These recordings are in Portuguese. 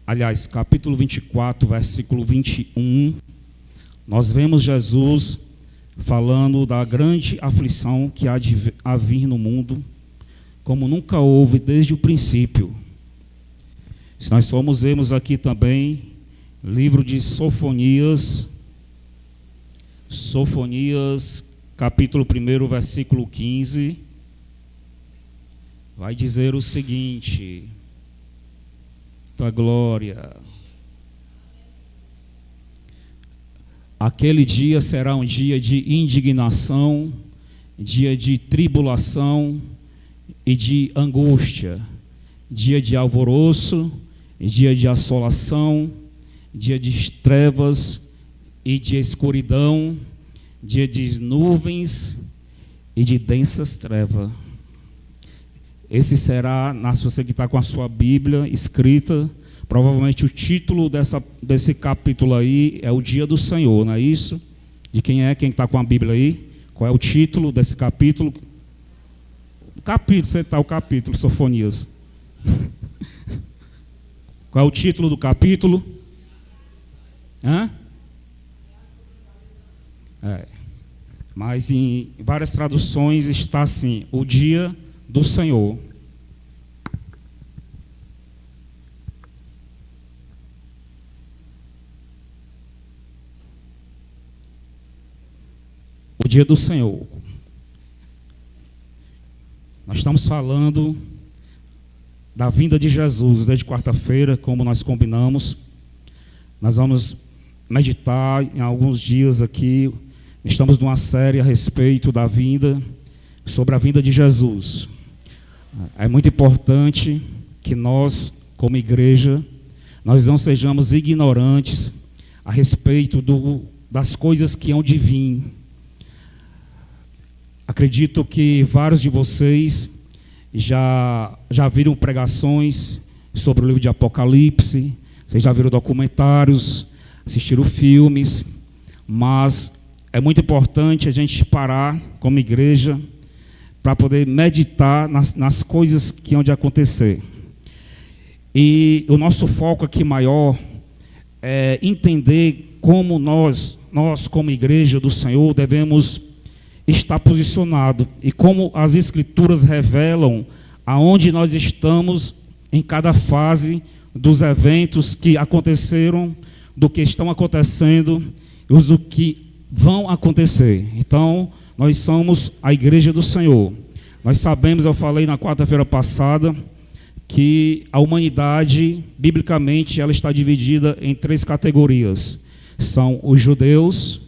aliás, capítulo 24, versículo 21, nós vemos Jesus falando da grande aflição que há de vir no mundo, como nunca houve desde o princípio. Se nós formos vermos aqui também, livro de Sofonias, capítulo 1, versículo 15, vai dizer o seguinte: tua glória. Aquele dia será um dia de indignação, dia de tribulação e de angústia, dia de alvoroço, dia de assolação, dia de trevas e de escuridão, dia de nuvens e de densas trevas. Esse será, se você que está com a sua Bíblia escrita, provavelmente o título desse capítulo aí é o Dia do Senhor, não é isso? De quem está com a Bíblia aí? Qual é o título desse capítulo? Você está o capítulo, Sofonias. Qual é o título do capítulo? Mas em várias traduções está assim: o Dia do Senhor. O Dia do Senhor. Nós estamos falando da vinda de Jesus desde quarta-feira, como nós combinamos. Nós vamos meditar em alguns dias aqui. Estamos numa série a respeito da vinda, sobre a vinda de Jesus. É muito importante que nós, como igreja, nós não sejamos ignorantes a respeito das coisas que hão de vir. Acredito que vários de vocês já viram pregações sobre o livro de Apocalipse, vocês já viram documentários, assistiram filmes, mas é muito importante a gente parar como igreja para poder meditar nas coisas que hão de acontecer. E o nosso foco aqui maior é entender como nós como igreja do Senhor, devemos estar posicionado e como as Escrituras revelam aonde nós estamos em cada fase dos eventos que aconteceram, do que estão acontecendo e do que vão acontecer. Então, nós somos a igreja do Senhor. Nós sabemos, eu falei na quarta-feira passada, que a humanidade, biblicamente, ela está dividida em 3 categorias. São os judeus,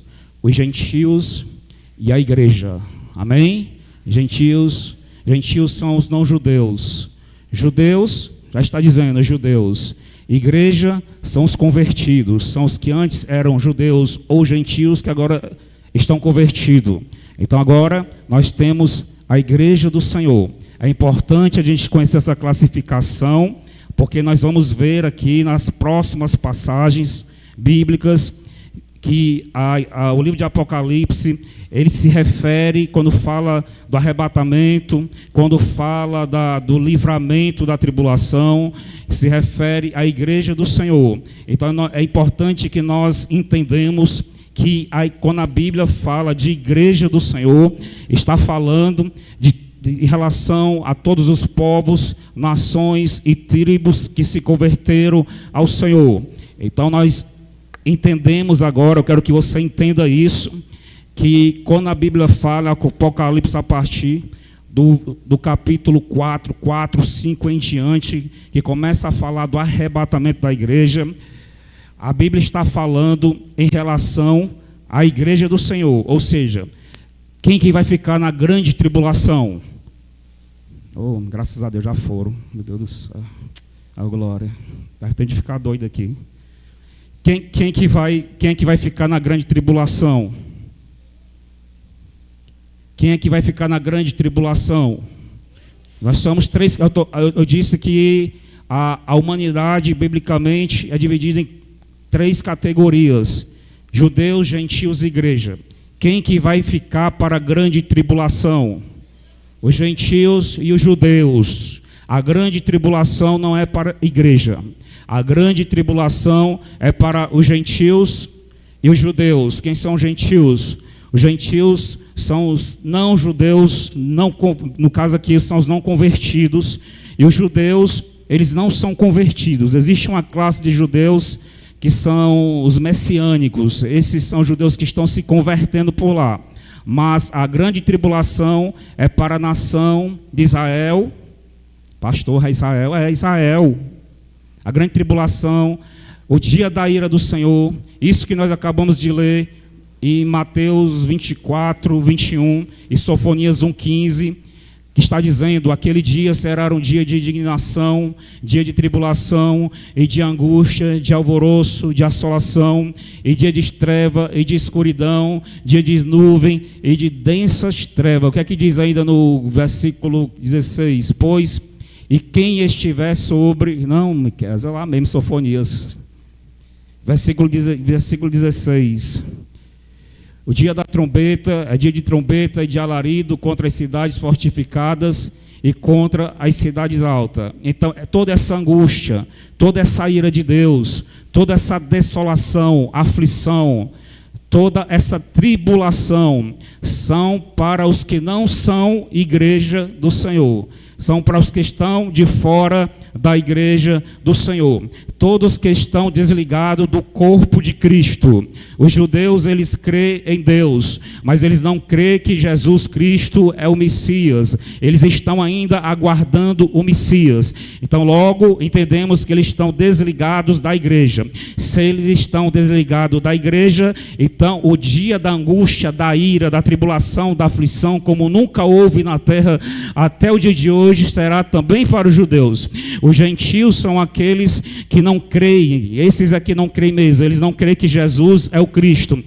os gentios e a igreja. Amém? Gentios são os não-judeus. Judeus, já está dizendo, judeus. Igreja são os convertidos, são os que antes eram judeus ou gentios, que agora estão convertidos. Então agora nós temos a igreja do Senhor. É importante a gente conhecer essa classificação, porque nós vamos ver aqui nas próximas passagens bíblicas que o livro de Apocalipse, ele se refere, quando fala do arrebatamento, quando fala do livramento da tribulação, se refere à igreja do Senhor. Então é importante que nós entendamos que quando a Bíblia fala de igreja do Senhor, está falando em relação a todos os povos, nações e tribos que se converteram ao Senhor. Então nós entendemos agora, eu quero que você entenda isso, que quando a Bíblia fala, Apocalipse a partir do capítulo 4, 5 em diante, que começa a falar do arrebatamento da igreja, a Bíblia está falando em relação à igreja do Senhor, ou seja, quem que vai ficar na grande tribulação? Oh, graças a Deus já foram, meu Deus do céu, a glória, tem de ficar doido aqui. Quem que vai ficar na grande tribulação? Quem é que vai ficar na grande tribulação? Nós somos 3. Eu disse que a humanidade, biblicamente, é dividida em 3 categorias: judeus, gentios e igreja. Quem que vai ficar para a grande tribulação? Os gentios e os judeus. A grande tribulação não é para a igreja. A grande tribulação é para os gentios e os judeus. Quem são os gentios? Os gentios são os não-judeus, no caso aqui são os não convertidos, e os judeus, eles não são convertidos. Existe uma classe de judeus que são os messiânicos, esses são os judeus que estão se convertendo por lá. Mas a grande tribulação é para a nação de Israel. Pastor, é Israel? É Israel. A grande tribulação, o dia da ira do Senhor, isso que nós acabamos de ler em Mateus 24, 21 e Sofonias 1,15, que está dizendo: aquele dia será um dia de indignação, dia de tribulação e de angústia, de alvoroço, de assolação, e dia de treva e de escuridão, dia de nuvem e de densas trevas. O que é que diz ainda no versículo 16? Pois, e quem estiver sobre... Não, Miqueias, é lá mesmo, Sofonias. Versículo 16. O dia da trombeta é dia de trombeta e de alarido contra as cidades fortificadas e contra as cidades altas. Então, toda essa angústia, toda essa ira de Deus, toda essa desolação, aflição, toda essa tribulação são para os que não são igreja do Senhor. São para os que estão de fora da igreja do Senhor. Todos que estão desligados do corpo de Cristo. Os judeus, eles creem em Deus, mas eles não creem que Jesus Cristo é o Messias. Eles estão ainda aguardando o Messias. Então, logo, entendemos que eles estão desligados da igreja. Se eles estão desligados da igreja, então o dia da angústia, da ira, da tribulação, da aflição, como nunca houve na terra até o dia de hoje, será também para os judeus. Os gentios são aqueles que não creem, esses aqui não creem mesmo, eles não creem que Jesus é o Cristo.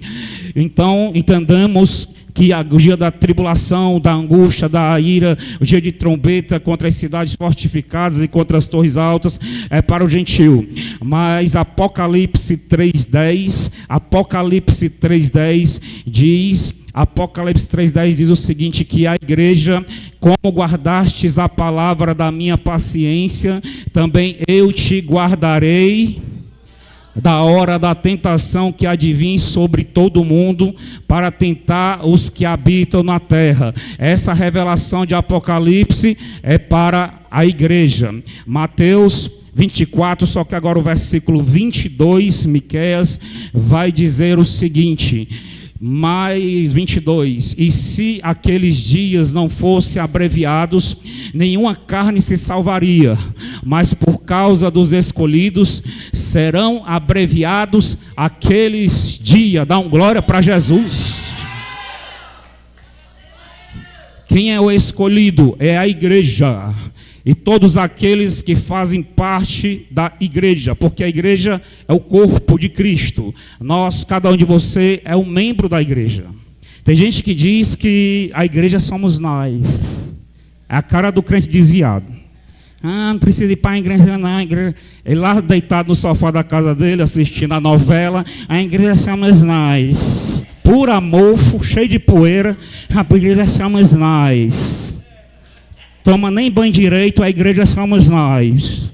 Então, entendamos que o dia da tribulação, da angústia, da ira, o dia de trombeta contra as cidades fortificadas e contra as torres altas é para o gentio. Mas Apocalipse 3:10 diz... Apocalipse 3:10 diz o seguinte, que a igreja: como guardastes a palavra da minha paciência, também eu te guardarei da hora da tentação que advém sobre todo mundo, para tentar os que habitam na terra. Essa revelação de Apocalipse é para a igreja. Mateus 24, só que agora o versículo 22, Miqueias, vai dizer o seguinte... Mais 22, e se aqueles dias não fossem abreviados, nenhuma carne se salvaria, mas por causa dos escolhidos serão abreviados aqueles dias. Dá glória para Jesus. Quem é o escolhido? É a igreja. E todos aqueles que fazem parte da igreja, porque a igreja é o corpo de Cristo. Nós, cada um de vocês, é um membro da igreja. Tem gente que diz que a igreja somos nós. É a cara do crente desviado. Não precisa ir para a igreja não. Ele lá deitado no sofá da casa dele, assistindo a novela. A igreja somos nós. Pura mofo, cheio de poeira. A igreja somos nós. Toma nem banho direito, a igreja somos nós.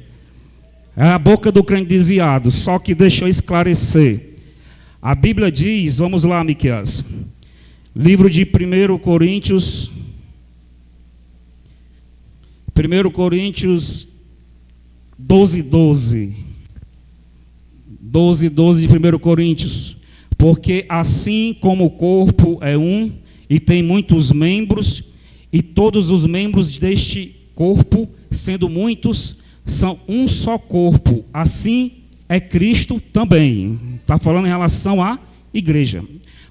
É a boca do crente desviado. Só que deixa eu esclarecer. A Bíblia diz, vamos lá, Miqueias. Livro de 1 Coríntios. 1 Coríntios 12:12. 12:12 de 1 Coríntios. Porque assim como o corpo é um e tem muitos membros, e todos os membros deste corpo, sendo muitos, são um só corpo. Assim é Cristo também. Está falando em relação à igreja.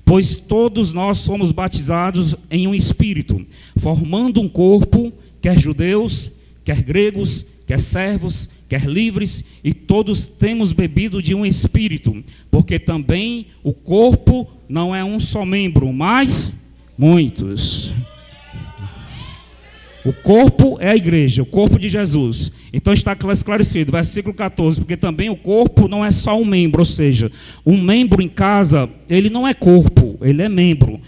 Pois todos nós somos batizados em um espírito, formando um corpo, quer judeus, quer gregos, quer servos, quer livres, e todos temos bebido de um espírito. Porque também o corpo não é um só membro, mas muitos. O corpo é a igreja, o corpo de Jesus. Então está esclarecido, versículo 14, porque também o corpo não é só um membro, ou seja, um membro em casa, ele não é corpo, ele é membro.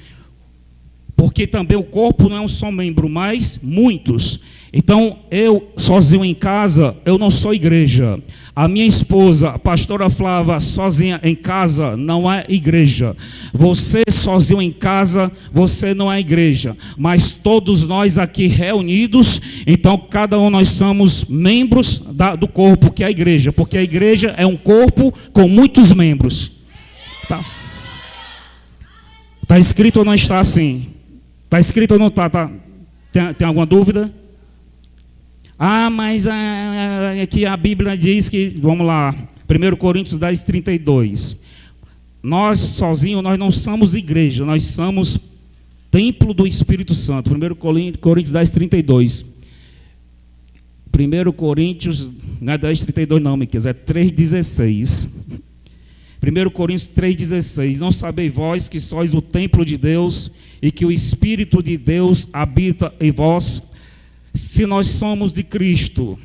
Porque também o corpo não é um só membro, mas muitos. Então, eu sozinho em casa, eu não sou igreja. A minha esposa, a pastora Flávia, sozinha em casa, não é igreja. Você sozinho em casa, você não é igreja. Mas todos nós aqui reunidos, então cada um nós somos membros do corpo, que é a igreja. Porque a igreja é um corpo com muitos membros. Tá escrito ou não está assim? Está escrito ou não está? Tem alguma dúvida? Mas aqui a Bíblia diz que, vamos lá, 1 Coríntios 10, 32. Nós sozinhos, nós não somos igreja, nós somos templo do Espírito Santo. 1 Coríntios 10, 32. 1 Coríntios, não é 10, 32 não, Miqueias, é 3, 16. 1 Coríntios 3,16. Não sabeis vós que sois o templo de Deus e que o Espírito de Deus habita em vós? Se nós somos de Cristo,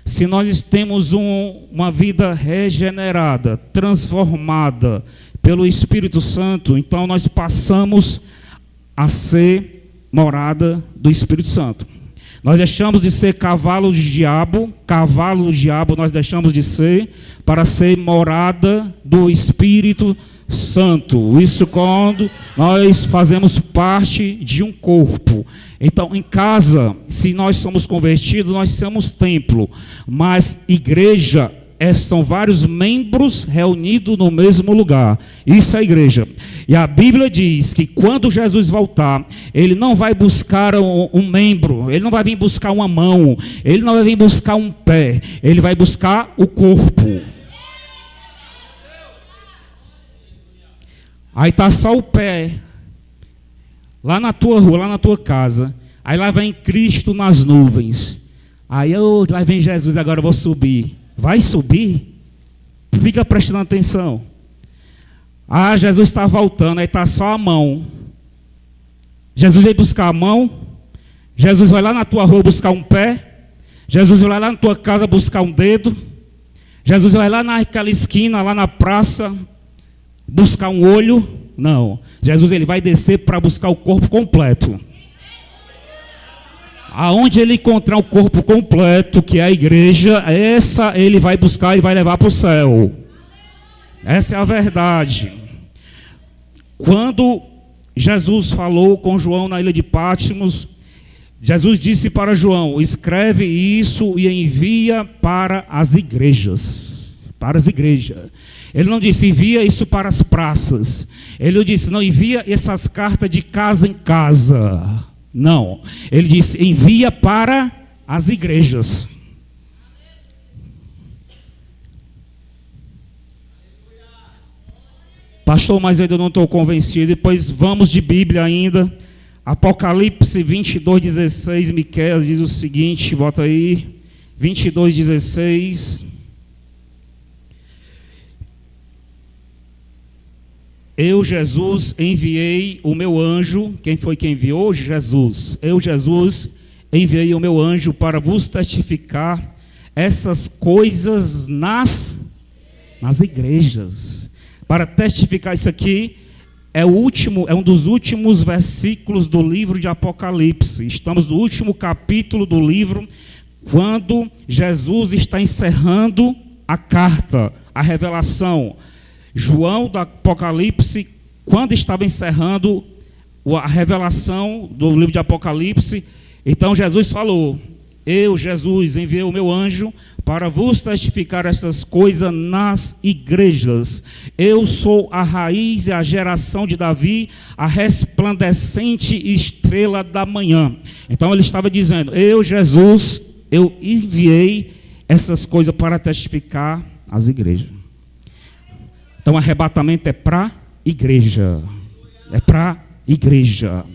se nós temos uma vida regenerada, transformada pelo Espírito Santo, então nós passamos a ser morada do Espírito Santo. Nós deixamos de ser cavalo do diabo nós deixamos de ser, para ser morada do Espírito Santo. Isso quando nós fazemos parte de um corpo. Então, em casa, se nós somos convertidos, nós somos templo. Mas igreja são vários membros reunidos no mesmo lugar. Isso é a igreja. E a Bíblia diz que quando Jesus voltar, ele não vai buscar um membro, ele não vai vir buscar uma mão, ele não vai vir buscar um pé, ele vai buscar o corpo. Aí está só o pé, lá na tua rua, lá na tua casa. Aí lá vem Cristo nas nuvens. Aí lá vem Jesus, agora eu vou subir. Vai subir? Fica prestando atenção. Jesus está voltando, aí está só a mão. Jesus veio buscar a mão. Jesus vai lá na tua rua buscar um pé. Jesus vai lá na tua casa buscar um dedo. Jesus vai lá naquela esquina, lá na praça, buscar um olho. Não, Jesus ele vai descer para buscar o corpo completo. Aonde ele encontrar o corpo completo, que é a igreja, essa ele vai buscar e vai levar para o céu. Essa é a verdade. Quando Jesus falou com João na ilha de Patmos, Jesus disse para João: escreve isso e envia para as igrejas. Para as igrejas. Ele não disse envia isso para as praças. Ele não disse não envia essas cartas de casa em casa. Não, ele disse envia para as igrejas. Pastor, mas eu ainda não estou convencido. Depois vamos de Bíblia ainda. Apocalipse 22:16, Miqueias diz o seguinte, bota aí, 22:16. Eu, Jesus, enviei o meu anjo. Quem foi que enviou? Jesus. Eu, Jesus, enviei o meu anjo para vos testificar essas coisas nas igrejas. Para testificar isso aqui, é um dos últimos versículos do livro de Apocalipse. Estamos no último capítulo do livro, quando Jesus está encerrando a carta, a revelação. João do Apocalipse, quando estava encerrando a revelação do livro de Apocalipse, então Jesus falou: eu, Jesus, enviei o meu anjo para vos testificar essas coisas nas igrejas. Eu sou a raiz e a geração de Davi, a resplandecente estrela da manhã. Então ele estava dizendo: eu, Jesus, eu enviei essas coisas para testificar as igrejas. Então, arrebatamento é para igreja. É para igreja.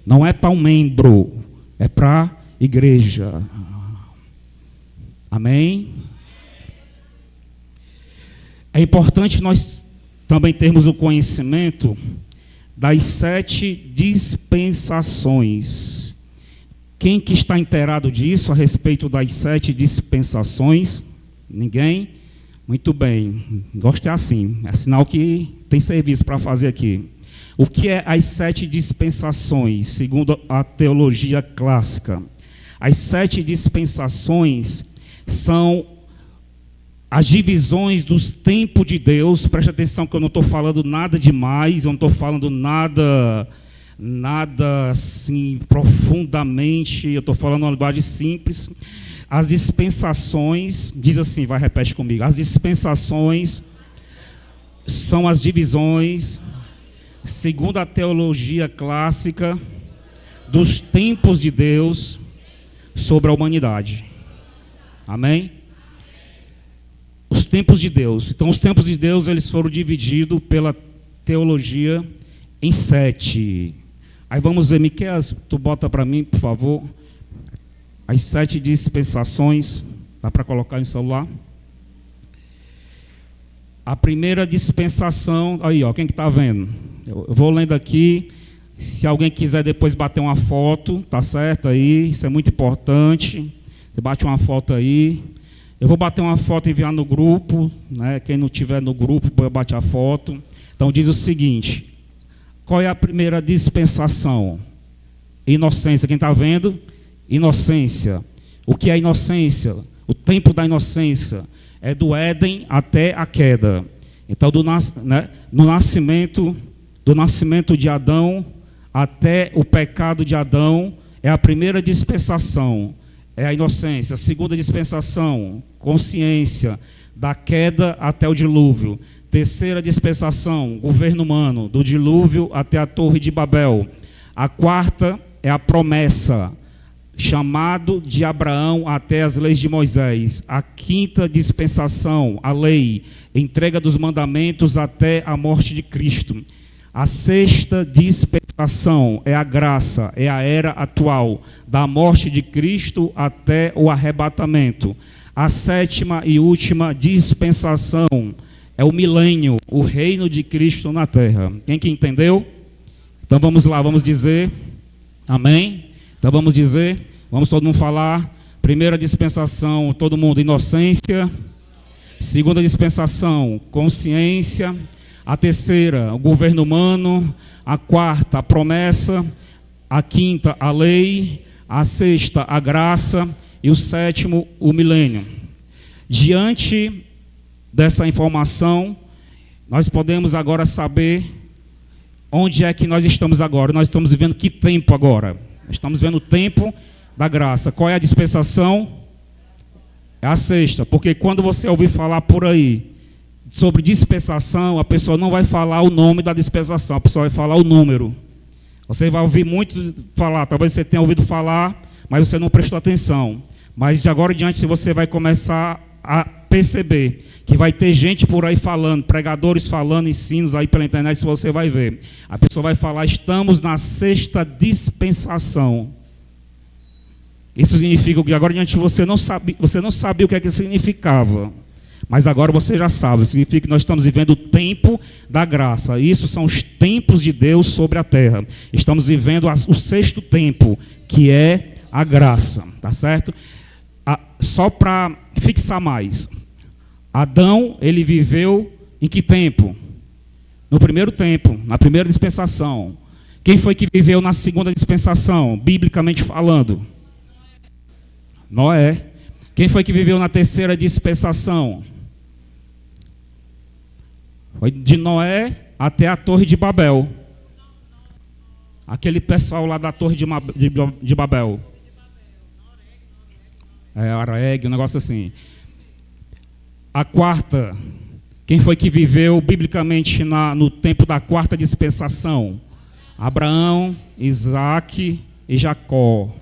Não é para um membro. É para igreja. Amém? É importante nós também termos o conhecimento das 7 dispensações. Quem que está inteirado disso a respeito das 7 dispensações? Ninguém? Muito bem, gosto assim, é sinal que tem serviço para fazer aqui. O que é as 7 dispensações, segundo a teologia clássica? As 7 dispensações são as divisões dos tempos de Deus. Preste atenção que eu não estou falando nada demais, eu não estou falando nada assim profundamente, eu estou falando uma linguagem simples. As dispensações, diz assim, repete comigo, as dispensações são as divisões, segundo a teologia clássica, dos tempos de Deus sobre a humanidade. Amém? Os tempos de Deus. Então, os tempos de Deus, eles foram divididos pela teologia em 7. Aí vamos ver, Miqueias, tu bota para mim, por favor, as 7 dispensações. Dá para colocar no celular? A primeira dispensação, aí ó, quem que está vendo? Eu vou lendo aqui, se alguém quiser depois bater uma foto, tá certo aí, isso é muito importante, você bate uma foto aí, eu vou bater uma foto e enviar no grupo, né? Quem não tiver no grupo, pode bater a foto. Então diz o seguinte, qual é a primeira dispensação? Inocência, quem está vendo? Inocência. O que é inocência? O tempo da inocência é do Éden até a queda. Então, do nascimento de Adão até o pecado de Adão, é a primeira dispensação, é a inocência. A segunda dispensação, consciência, da queda até o dilúvio. Terceira dispensação, governo humano, do dilúvio até a Torre de Babel. A quarta é a promessa, chamado de Abraão até as leis de Moisés. A quinta dispensação, a lei, entrega dos mandamentos até a morte de Cristo. A sexta dispensação é a graça, é a era atual, da morte de Cristo até o arrebatamento. A sétima e última dispensação é o milênio, o reino de Cristo na terra. Quem que entendeu? Então vamos lá, vamos dizer, amém? Então vamos dizer, vamos todo mundo falar. Primeira dispensação, todo mundo, inocência. Segunda dispensação, consciência. A terceira, o governo humano. A quarta, a promessa. A quinta, a lei. A sexta, a graça. E o sétimo, o milênio. Diante dessa informação, nós podemos agora saber onde é que nós estamos agora. Nós estamos vivendo que tempo agora? Estamos vendo o tempo da graça. Qual é a dispensação? É a sexta. Porque quando você ouvir falar por aí sobre dispensação, a pessoa não vai falar o nome da dispensação, a pessoa vai falar o número. Você vai ouvir muito falar, talvez você tenha ouvido falar, mas você não prestou atenção. Mas de agora em diante você vai começar a perceber que vai ter gente por aí falando, pregadores falando, ensinos aí pela internet, você vai ver. A pessoa vai falar, estamos na sexta dispensação. Isso significa que agora em diante você não sabia o que é que significava. Mas agora você já sabe, significa que nós estamos vivendo o tempo da graça. Isso são os tempos de Deus sobre a terra. Estamos vivendo o sexto tempo, que é a graça, tá certo? Só para fixar mais, Adão, ele viveu em que tempo? No primeiro tempo, na primeira dispensação. Quem foi que viveu na segunda dispensação, biblicamente falando? Noé. Quem foi que viveu na terceira dispensação? Foi de Noé até a Torre de Babel. Aquele pessoal lá da Torre de Babel. Araeg, um negócio assim. A quarta, quem foi que viveu biblicamente no tempo da quarta dispensação? Abraão, Isaac e Jacó.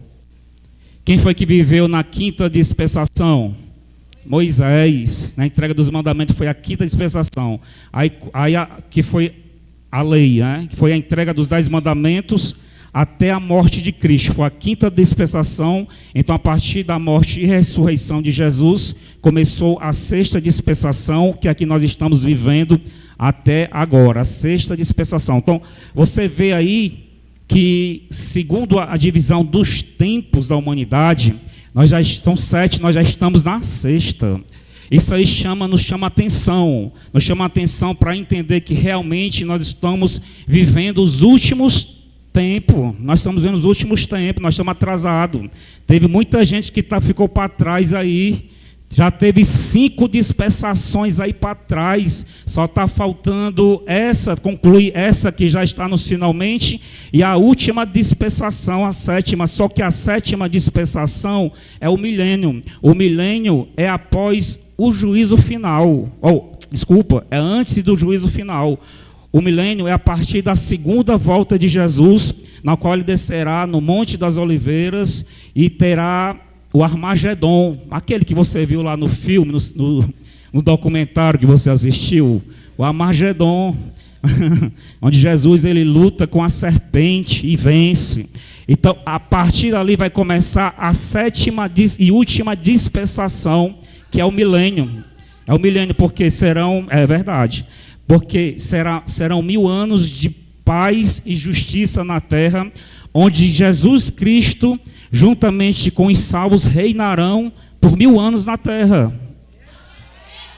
Quem foi que viveu na quinta dispensação? Moisés. Na entrega dos mandamentos foi a quinta dispensação. Que foi a lei, né? Que foi a entrega dos 10 mandamentos até a morte de Cristo. Foi a quinta dispensação. Então, a partir da morte e ressurreição de Jesus, começou a sexta dispensação, que é a que nós estamos vivendo até agora. A sexta dispensação. Então, você vê aí que, segundo a divisão dos tempos da humanidade, são 7, nós já estamos na sexta. Isso aí nos chama atenção para entender que realmente nós estamos vivendo os últimos tempos. Nós estamos vivendo os últimos tempos, nós estamos atrasados. Teve muita gente que ficou para trás aí, Já teve 5 dispensações aí para trás. Só está faltando essa, concluir essa que já está no finalmente. E a última dispensação, a 7ª. Só que a 7ª dispensação é o milênio. O milênio é após o juízo final. É antes do juízo final. O milênio é a partir da segunda volta de Jesus, na qual ele descerá no Monte das Oliveiras e terá o Armagedon, aquele que você viu lá no filme, no documentário que você assistiu, o Armagedon, onde Jesus ele luta com a serpente e vence. Então, a partir dali vai começar a 7ª e última dispensação, que é o milênio. É o milênio porque serão 1000 anos de paz e justiça na terra, onde Jesus Cristo, juntamente com os salvos, reinarão por 1000 anos na terra.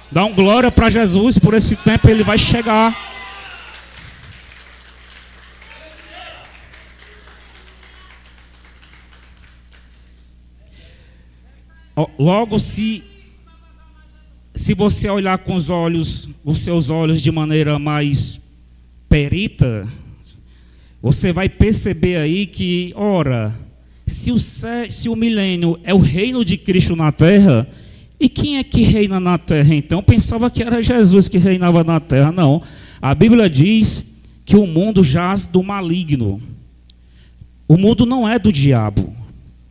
Dá um glória para Jesus, por esse tempo ele vai chegar. Logo, se você olhar com os seus olhos de maneira mais perita, você vai perceber aí que, ora, se o milênio é o reino de Cristo na terra, e quem é que reina na terra então? Pensava que era Jesus que reinava na terra. Não, a Bíblia diz que o mundo jaz do maligno. O mundo não é do diabo,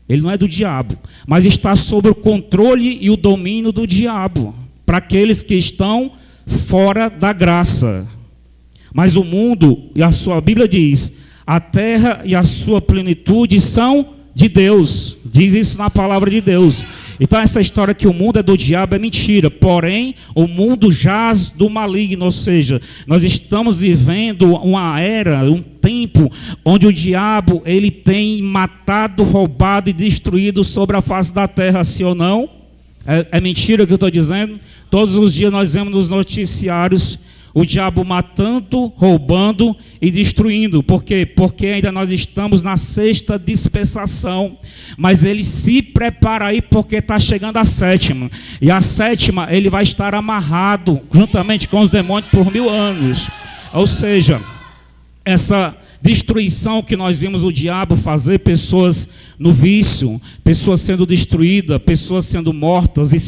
ele não é do diabo, mas está sob o controle e o domínio do diabo, para aqueles que estão fora da graça. Mas o mundo, e a sua Bíblia diz, a terra e a sua plenitude são de Deus, diz isso na palavra de Deus. Então essa história que o mundo é do diabo é mentira, porém o mundo jaz do maligno, ou seja, nós estamos vivendo uma era, um tempo, onde o diabo ele tem matado, roubado e destruído sobre a face da terra, sim ou não? É mentira o que eu estou dizendo? Todos os dias nós vemos nos noticiários o diabo matando, roubando e destruindo. Por quê? Porque ainda nós estamos na 6ª dispensação. Mas ele se prepara aí porque está chegando a 7ª. E a 7ª ele vai estar amarrado juntamente com os demônios por 1000 anos. Ou seja, essa destruição que nós vimos o diabo fazer, pessoas no vício, pessoas sendo destruídas, pessoas sendo mortas e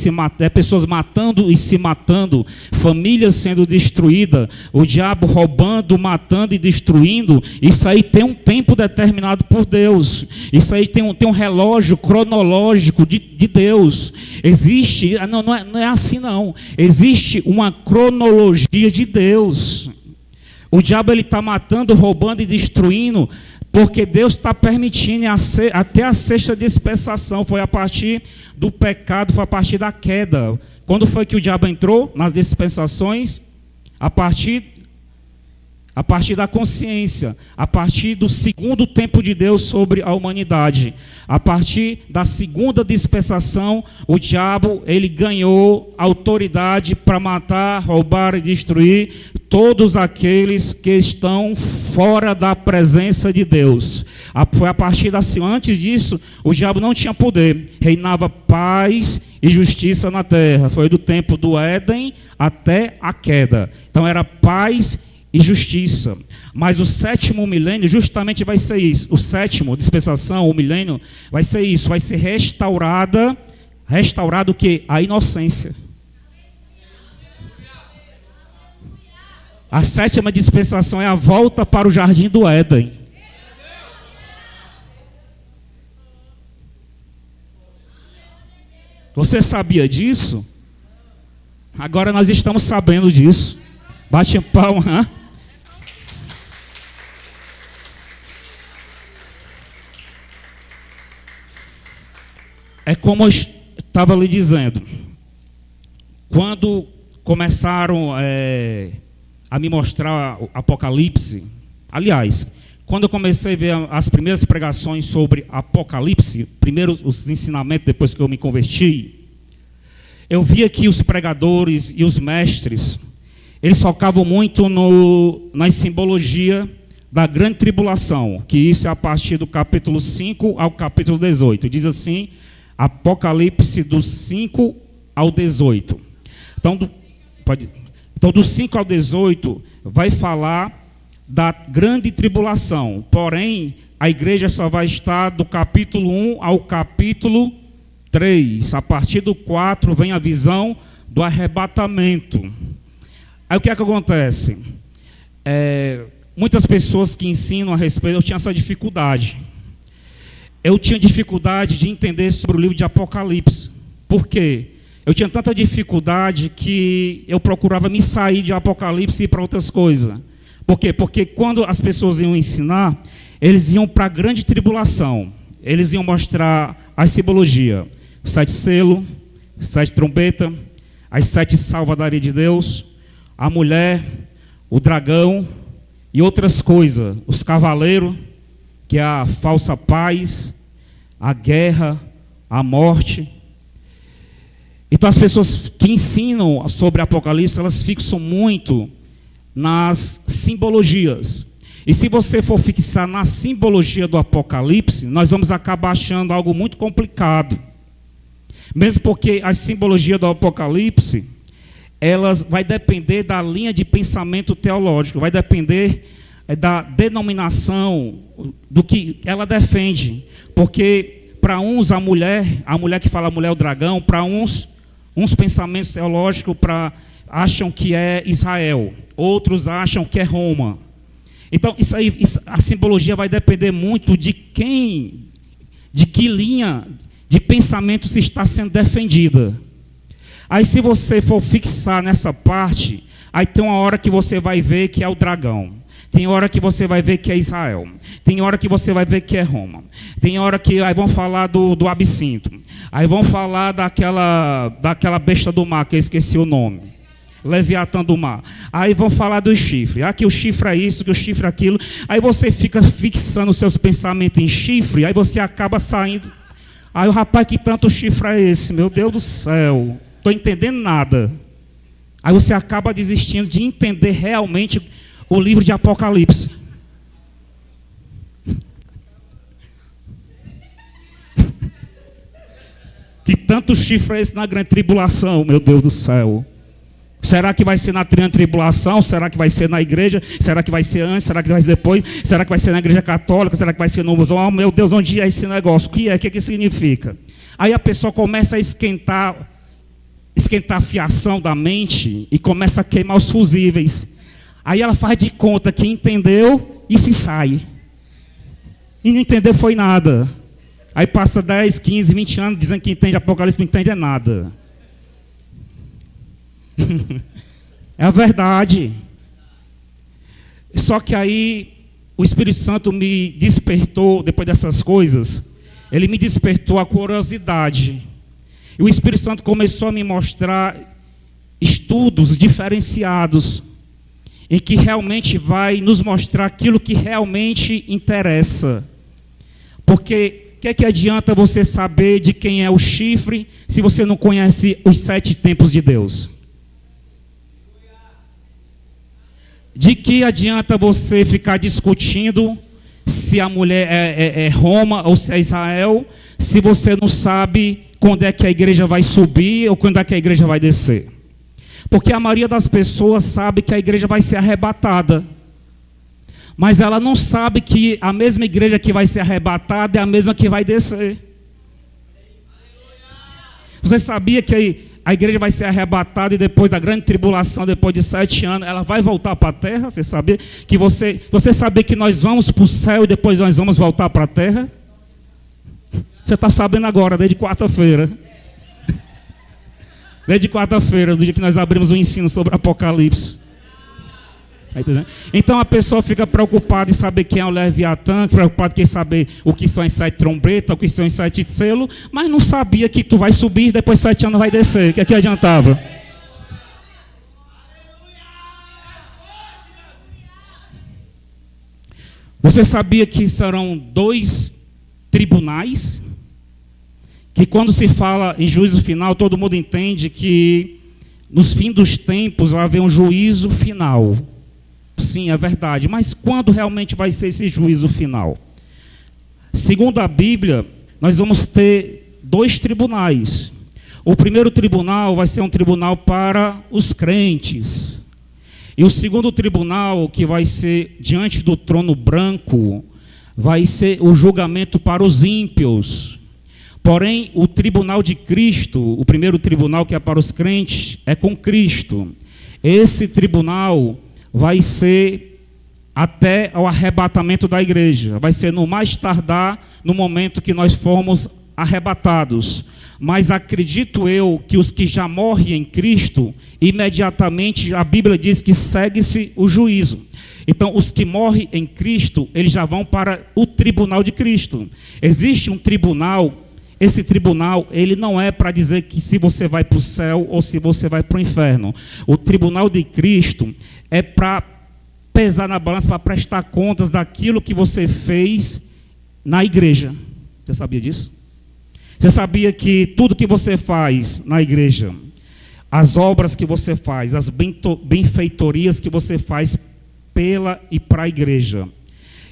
pessoas matando e se matando, famílias sendo destruídas, o diabo roubando, matando e destruindo. Isso aí tem um tempo determinado por Deus. Isso aí tem um relógio cronológico de Deus. Existe, não é assim não. Existe uma cronologia de Deus. O diabo ele está matando, roubando e destruindo, porque Deus está permitindo até a 6ª dispensação. Foi a partir do pecado, foi a partir da queda. Quando foi que o diabo entrou nas dispensações? A partir da consciência, a partir do 2º tempo de Deus sobre a humanidade. A partir da 2ª dispensação, o diabo ele ganhou autoridade para matar, roubar e destruir todos aqueles que estão fora da presença de Deus. Foi a partir antes disso, o diabo não tinha poder, reinava paz e justiça na terra. Foi do tempo do Éden até a queda. Então era paz e justiça. Mas o 7º milênio justamente vai ser isso. O 7º dispensação, o milênio, vai ser isso. Vai ser restaurado o quê? A inocência. A 7ª dispensação é a volta para o jardim do Éden. Você sabia disso? Agora nós estamos sabendo disso. Bate palma, hein? É como eu estava lhe dizendo. Quando começaram a me mostrar o Apocalipse, aliás, quando eu comecei a ver as primeiras pregações sobre Apocalipse, primeiro os ensinamentos depois que eu me converti, eu via que os pregadores e os mestres, eles focavam muito na simbologia da grande tribulação, que isso é a partir do capítulo 5 ao capítulo 18. Diz assim, Apocalipse do 5 ao 18. Então, do 5 ao 18, vai falar da grande tribulação. Porém, a igreja só vai estar do capítulo 1 ao capítulo 3. A partir do 4 vem a visão do arrebatamento. Aí o que é que acontece? Muitas pessoas que ensinam a respeito, eu tinha essa dificuldade. Eu tinha dificuldade de entender sobre o livro de Apocalipse. Por quê? Eu tinha tanta dificuldade que eu procurava me sair de Apocalipse e ir para outras coisas. Por quê? Porque quando as pessoas iam ensinar, eles iam para a grande tribulação. Eles iam mostrar a simbologia. Os 7 selos, 7 trombetas, as 7 salvadarias de Deus, a mulher, o dragão e outras coisas. Os cavaleiros, que é a falsa paz, a guerra, a morte. Então as pessoas que ensinam sobre Apocalipse, elas fixam muito nas simbologias. E se você for fixar na simbologia do Apocalipse, nós vamos acabar achando algo muito complicado. Mesmo porque a simbologia do Apocalipse, elas vai depender da linha de pensamento teológico, vai depender da denominação, do que ela defende. Porque para uns a mulher que fala mulher é o dragão, para uns pensamentos teológicos acham que é Israel, outros acham que é Roma. Então a simbologia vai depender muito de que linha de pensamento se está sendo defendida. Aí se você for fixar nessa parte, aí tem uma hora que você vai ver que é o dragão. Tem hora que você vai ver que é Israel. Tem hora que você vai ver que é Roma. Tem hora que aí vão falar do absinto. Aí vão falar daquela besta do mar, que eu esqueci o nome. Leviatã do mar. Aí vão falar dos chifres. Que o chifre é isso, que o chifre é aquilo. Aí você fica fixando os seus pensamentos em chifre, aí você acaba saindo. Aí o rapaz, que tanto chifre é esse? Meu Deus do céu. Estou entendendo nada. Aí você acaba desistindo de entender realmente o livro de Apocalipse. Que tanto chifre é esse na grande tribulação, meu Deus do céu? Será que vai ser na grande tribulação? Será que vai ser na igreja? Será que vai ser antes? Será que vai ser depois? Será que vai ser na igreja católica? Será que vai ser no museu? Oh, meu Deus, onde é esse negócio? O que é? O que significa? Aí a pessoa começa a esquentar a fiação da mente e começa a queimar os fusíveis. Aí ela faz de conta que entendeu e se sai. E não entendeu foi nada. Aí passa 10, 15, 20 anos dizendo que entende Apocalipse, não entende nada. É a verdade. Só que aí o Espírito Santo me despertou, depois dessas coisas, ele me despertou a curiosidade. E o Espírito Santo começou a me mostrar estudos diferenciados, em que realmente vai nos mostrar aquilo que realmente interessa. Porque o que adianta você saber de quem é o chifre, se você não conhece os 7 tempos de Deus? De que adianta você ficar discutindo se a mulher é Roma ou se é Israel, se você não sabe quando é que a igreja vai subir ou quando é que a igreja vai descer? Porque a maioria das pessoas sabe que a igreja vai ser arrebatada, mas ela não sabe que a mesma igreja que vai ser arrebatada é a mesma que vai descer. Você sabia que a igreja vai ser arrebatada e depois da grande tribulação, depois de 7 anos, ela vai voltar para a terra? Você sabia que você sabia que nós vamos para o céu e depois nós vamos voltar para a terra? Você está sabendo agora, desde quarta-feira. Desde quarta-feira, do dia que nós abrimos o ensino sobre Apocalipse. Então a pessoa fica preocupada em saber quem é o Leviatã, preocupada em saber o que são as 7 trombetas, o que são os 7 selos, mas não sabia que tu vai subir e depois 7 anos vai descer. O que adiantava? Você sabia que serão 2 tribunais? Que quando se fala em juízo final, todo mundo entende que nos fins dos tempos vai haver um juízo final. Sim, é verdade. Mas quando realmente vai ser esse juízo final? Segundo a Bíblia, nós vamos ter 2 tribunais. O primeiro tribunal vai ser um tribunal para os crentes. E o segundo tribunal, que vai ser diante do trono branco, vai ser o julgamento para os ímpios. Porém, o tribunal de Cristo, o primeiro tribunal que é para os crentes, é com Cristo. Esse tribunal vai ser até o arrebatamento da igreja. Vai ser no mais tardar, no momento que nós formos arrebatados. Mas acredito eu que os que já morrem em Cristo, imediatamente a Bíblia diz que segue-se o juízo. Então, os que morrem em Cristo, eles já vão para o tribunal de Cristo. Existe um tribunal, esse tribunal, ele não é para dizer que se você vai para o céu ou se você vai para o inferno. O tribunal de Cristo é para pesar na balança, para prestar contas daquilo que você fez na igreja. Você sabia disso? Você sabia que tudo que você faz na igreja, as obras que você faz, as benfeitorias que você faz pela e para a igreja,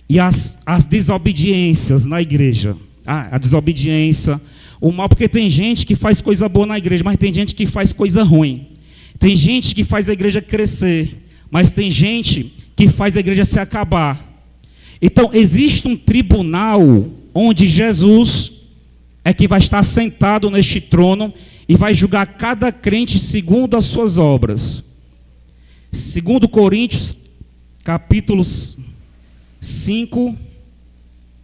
e as desobediências na igreja, a desobediência, o mal, porque tem gente que faz coisa boa na igreja, mas tem gente que faz coisa ruim. Tem gente que faz a igreja crescer, mas tem gente que faz a igreja se acabar. Então, existe um tribunal onde Jesus é que vai estar sentado neste trono e vai julgar cada crente segundo as suas obras. 2 Coríntios, capítulo 5,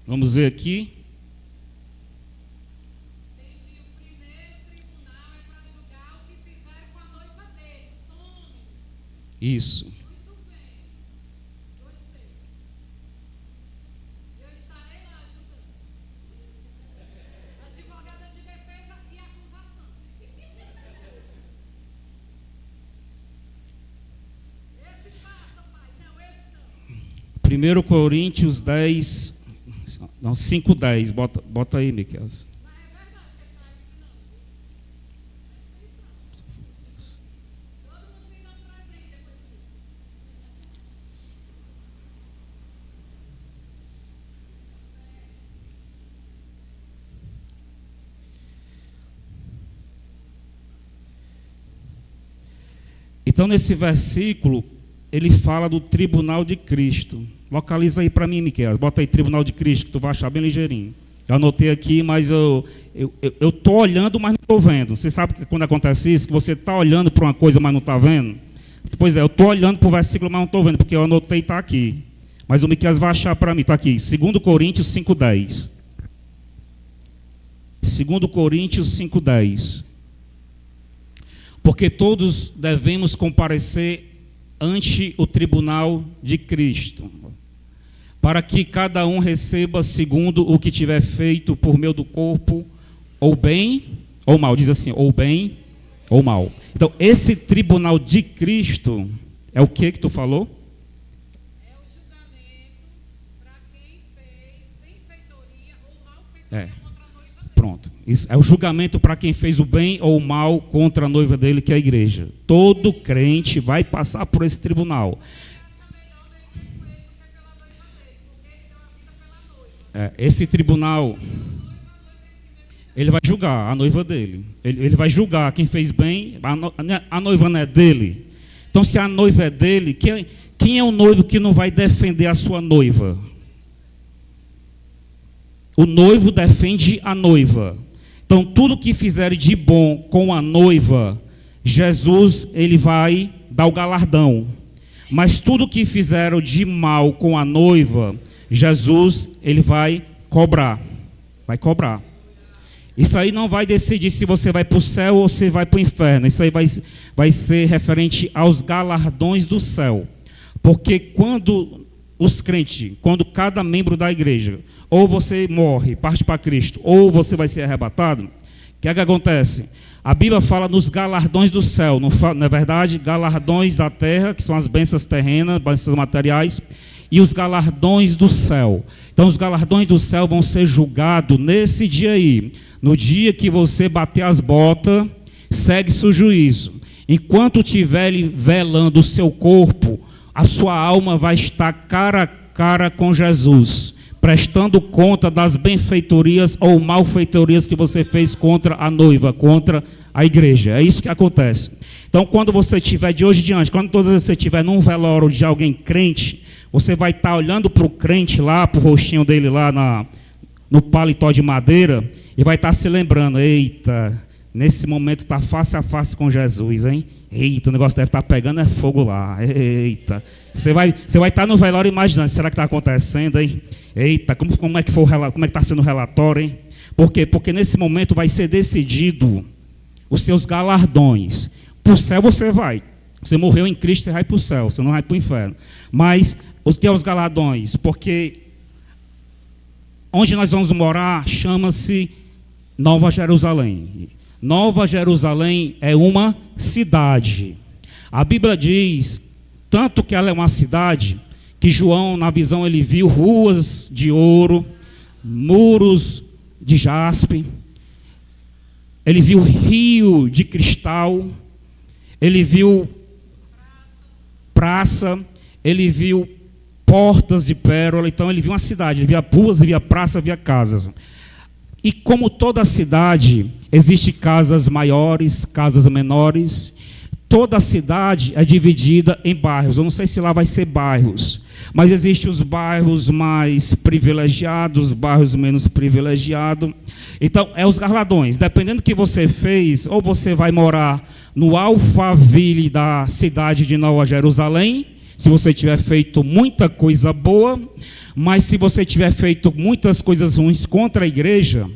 vamos ver aqui. Isso. Primeiro Coríntios 10, não, 5:10, bota aí, Miquel. Então, nesse versículo, ele fala do tribunal de Cristo. Localiza aí para mim, Miquel. Bota aí, tribunal de Cristo, que tu vai achar bem ligeirinho. Eu anotei aqui, mas eu estou olhando, mas não estou vendo. Você sabe que quando acontece isso, que você está olhando para uma coisa, mas não está vendo? Pois é, eu estou olhando para o versículo, mas não estou vendo, porque eu anotei e está aqui. Mas o Miquel vai achar para mim, está aqui. 2 Coríntios 5:10. 2 Coríntios 5:10. Porque todos devemos comparecer ante o tribunal de Cristo, para que cada um receba segundo o que tiver feito por meio do corpo, ou bem ou mal. Diz assim, ou bem ou mal. Então, esse tribunal de Cristo é o que tu falou? É o julgamento para quem fez benfeitoria ou malfeitoria contra a noiva dele. Pronto. Isso é o julgamento para quem fez o bem ou o mal contra a noiva dele, que é a igreja. Todo crente vai passar por esse tribunal. Esse tribunal, ele vai julgar a noiva dele. Ele vai julgar quem fez bem. A noiva não é dele. Então, se a noiva é dele, quem é o noivo que não vai defender a sua noiva? O noivo defende a noiva. Então, tudo que fizer de bom com a noiva, Jesus, ele vai dar o galardão. Mas tudo que fizeram de mal com a noiva, Jesus, ele vai cobrar. Vai cobrar. Isso aí não vai decidir se você vai para o céu ou se vai para o inferno. Isso aí vai ser referente aos galardões do céu. Porque quando os crentes, quando cada membro da igreja, ou você morre, parte para Cristo, ou você vai ser arrebatado, o que é que acontece? A Bíblia fala nos galardões do céu, não é verdade? Galardões da terra, que são as bênçãos terrenas, bênçãos materiais, e os galardões do céu. Então, os galardões do céu vão ser julgados nesse dia aí. No dia que você bater as botas, segue-se o juízo. Enquanto estiver velando o seu corpo, a sua alma vai estar cara a cara com Jesus. prestando conta das benfeitorias ou malfeitorias que você fez contra a noiva, contra a igreja. É isso que acontece. Então, quando você estiver de hoje em diante, quando todas você estiver num velório de alguém crente, você vai estar olhando para o crente lá, para o rostinho dele lá no paletó de madeira, e vai estar se lembrando: eita, nesse momento está face a face com Jesus, hein? Eita, o negócio deve estar pegando fogo lá. Eita. Você vai estar no velório imaginando: será que está acontecendo, hein? Eita, como é que está sendo o relatório, hein? Por quê? Porque nesse momento vai ser decidido os seus galardões. Para o céu você vai. Você morreu em Cristo, você vai para o céu, você não vai para o inferno. Mas os teus galardões, porque onde nós vamos morar chama-se Nova Jerusalém. Nova Jerusalém é uma cidade. A Bíblia diz, tanto que ela é uma cidade, que João, na visão, ele viu ruas de ouro, muros de jaspe, ele viu rio de cristal, ele viu praça, ele viu portas de pérola. Então ele viu uma cidade, ele via ruas, via praça, via casas. E como toda cidade, existem casas maiores, casas menores. Toda cidade é dividida em bairros. Eu não sei se lá vai ser bairros, mas existem os bairros mais privilegiados, bairros menos privilegiados. Então, é os galardões. Dependendo do que você fez, ou você vai morar no Alphaville da cidade de Nova Jerusalém, se você tiver feito muita coisa boa, mas se você tiver feito muitas coisas ruins contra a igreja,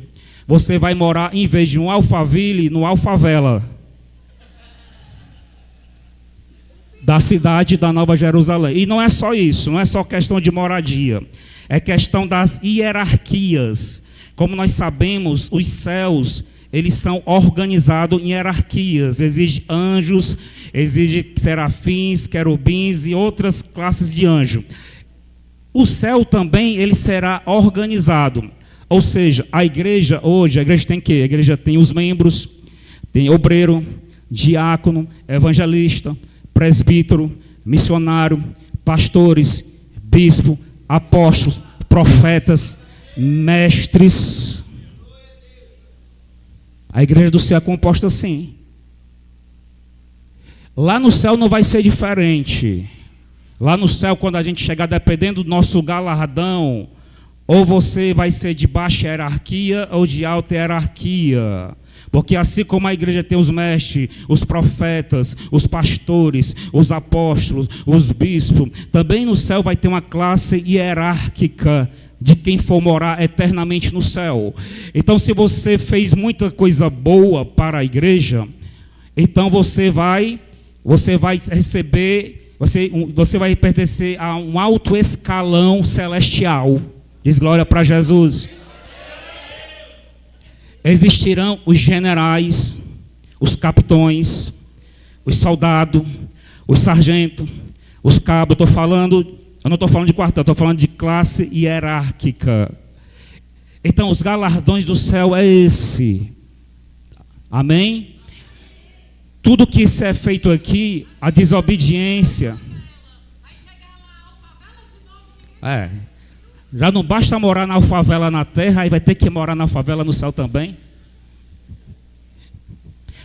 você vai morar, em vez de um Alphaville, no Alfavela da cidade da Nova Jerusalém. E não é só isso, não é só questão de moradia, é questão das hierarquias. Como nós sabemos, os céus, eles são organizados em hierarquias. Existem anjos, existem serafins, querubins e outras classes de anjo. O céu também ele será organizado. Ou seja, a igreja hoje, a igreja tem o quê? A igreja tem os membros, tem obreiro, diácono, evangelista, presbítero, missionário, pastores, bispo, apóstolos, profetas, mestres. A igreja do céu é composta assim. Lá no céu não vai ser diferente. Lá no céu, quando a gente chegar, dependendo do nosso galardão, ou você vai ser de baixa hierarquia ou de alta hierarquia. Porque assim como a igreja tem os mestres, os profetas, os pastores, os apóstolos, os bispos, também no céu vai ter uma classe hierárquica de quem for morar eternamente no céu. Então, se você fez muita coisa boa para a igreja, então você vai receber, você vai pertencer a um alto escalão celestial. Diz glória para Jesus. Existirão os generais, os capitões, os soldados, os sargentos, os cabos. Eu não estou falando de quartel, estou falando de classe hierárquica. Então, os galardões do céu é esse. Amém? Tudo que isso é feito aqui, a desobediência. Já não basta morar na favela na terra, aí vai ter que morar na favela no céu também.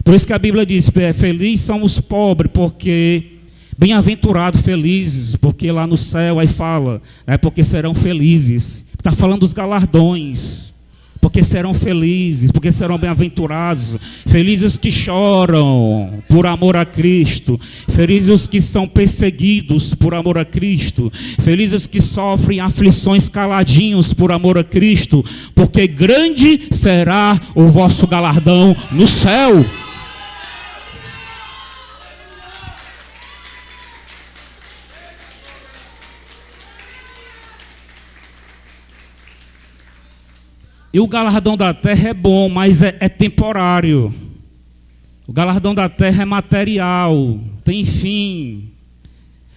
Por isso que a Bíblia diz: felizes são os pobres, porque bem-aventurados, felizes, porque lá no céu aí fala, porque serão felizes. Está falando dos galardões, porque serão felizes, porque serão bem-aventurados. Felizes os que choram por amor a Cristo, felizes os que são perseguidos por amor a Cristo, felizes os que sofrem aflições caladinhos por amor a Cristo, porque grande será o vosso galardão no céu. E o galardão da terra é bom, mas é temporário. O galardão da terra é material, tem fim.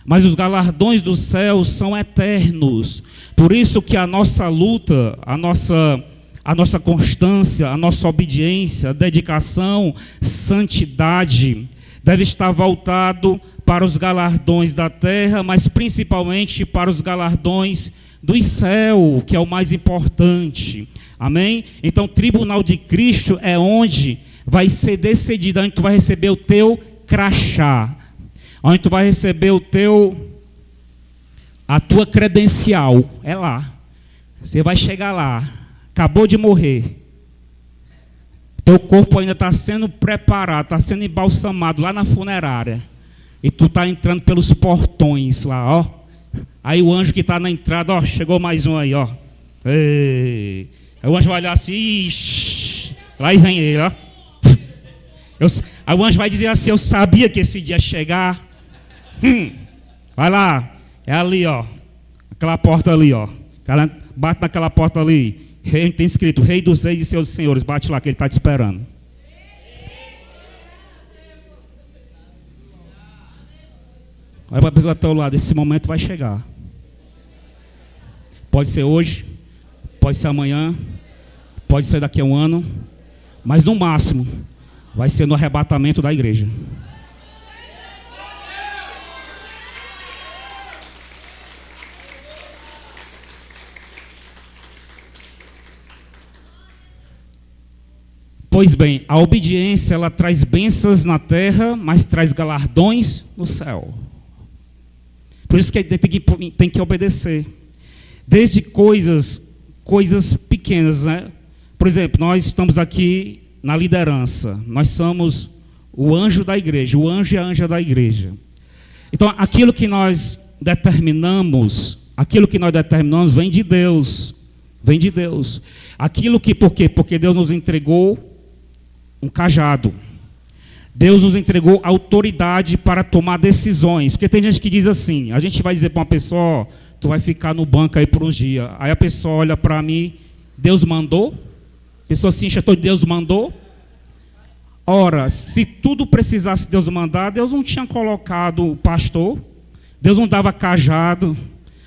Mas os galardões do céu são eternos. Por isso que a nossa luta, a nossa constância, a nossa obediência, dedicação, santidade, deve estar voltado para os galardões da terra, mas principalmente para os galardões do céu, que é o mais importante. Amém? Então, o tribunal de Cristo é onde vai ser decidido, onde tu vai receber o teu crachá, onde tu vai receber a tua credencial. É lá. Você vai chegar lá, acabou de morrer. Teu corpo ainda está sendo preparado, está sendo embalsamado lá na funerária. E tu está entrando pelos portões lá, ó. Aí o anjo que está na entrada, ó, chegou mais um aí, ó. Ei. Aí o anjo vai olhar assim, ixi, lá e vem ele, ó. Aí o anjo vai dizer assim, eu sabia que esse dia ia chegar. Vai lá, é ali, ó. Aquela porta ali, ó. Bate naquela porta ali. Tem escrito, Rei dos Reis e Senhor dos Senhores. Bate lá que ele está te esperando. Olha para a pessoa do teu lado, esse momento vai chegar. Pode ser hoje, pode ser amanhã, pode ser daqui a um ano, mas no máximo vai ser no arrebatamento da igreja. Pois bem, a obediência ela traz bênçãos na terra, mas traz galardões no céu. Por isso que tem que obedecer. Desde coisas pequenas, né? Por exemplo, nós estamos aqui na liderança. Nós somos o anjo da igreja, o anjo e a anja da igreja. Então, aquilo que nós determinamos vem de Deus. Vem de Deus. Por quê? Porque Deus nos entregou um cajado. Deus nos entregou autoridade para tomar decisões. Porque tem gente que diz assim, a gente vai dizer para uma pessoa, ó, tu vai ficar no banco aí por uns dias. Aí a pessoa olha para mim, Deus mandou? A pessoa se enche toda, Deus mandou? Ora, se tudo precisasse Deus mandar, Deus não tinha colocado o pastor, Deus não dava cajado,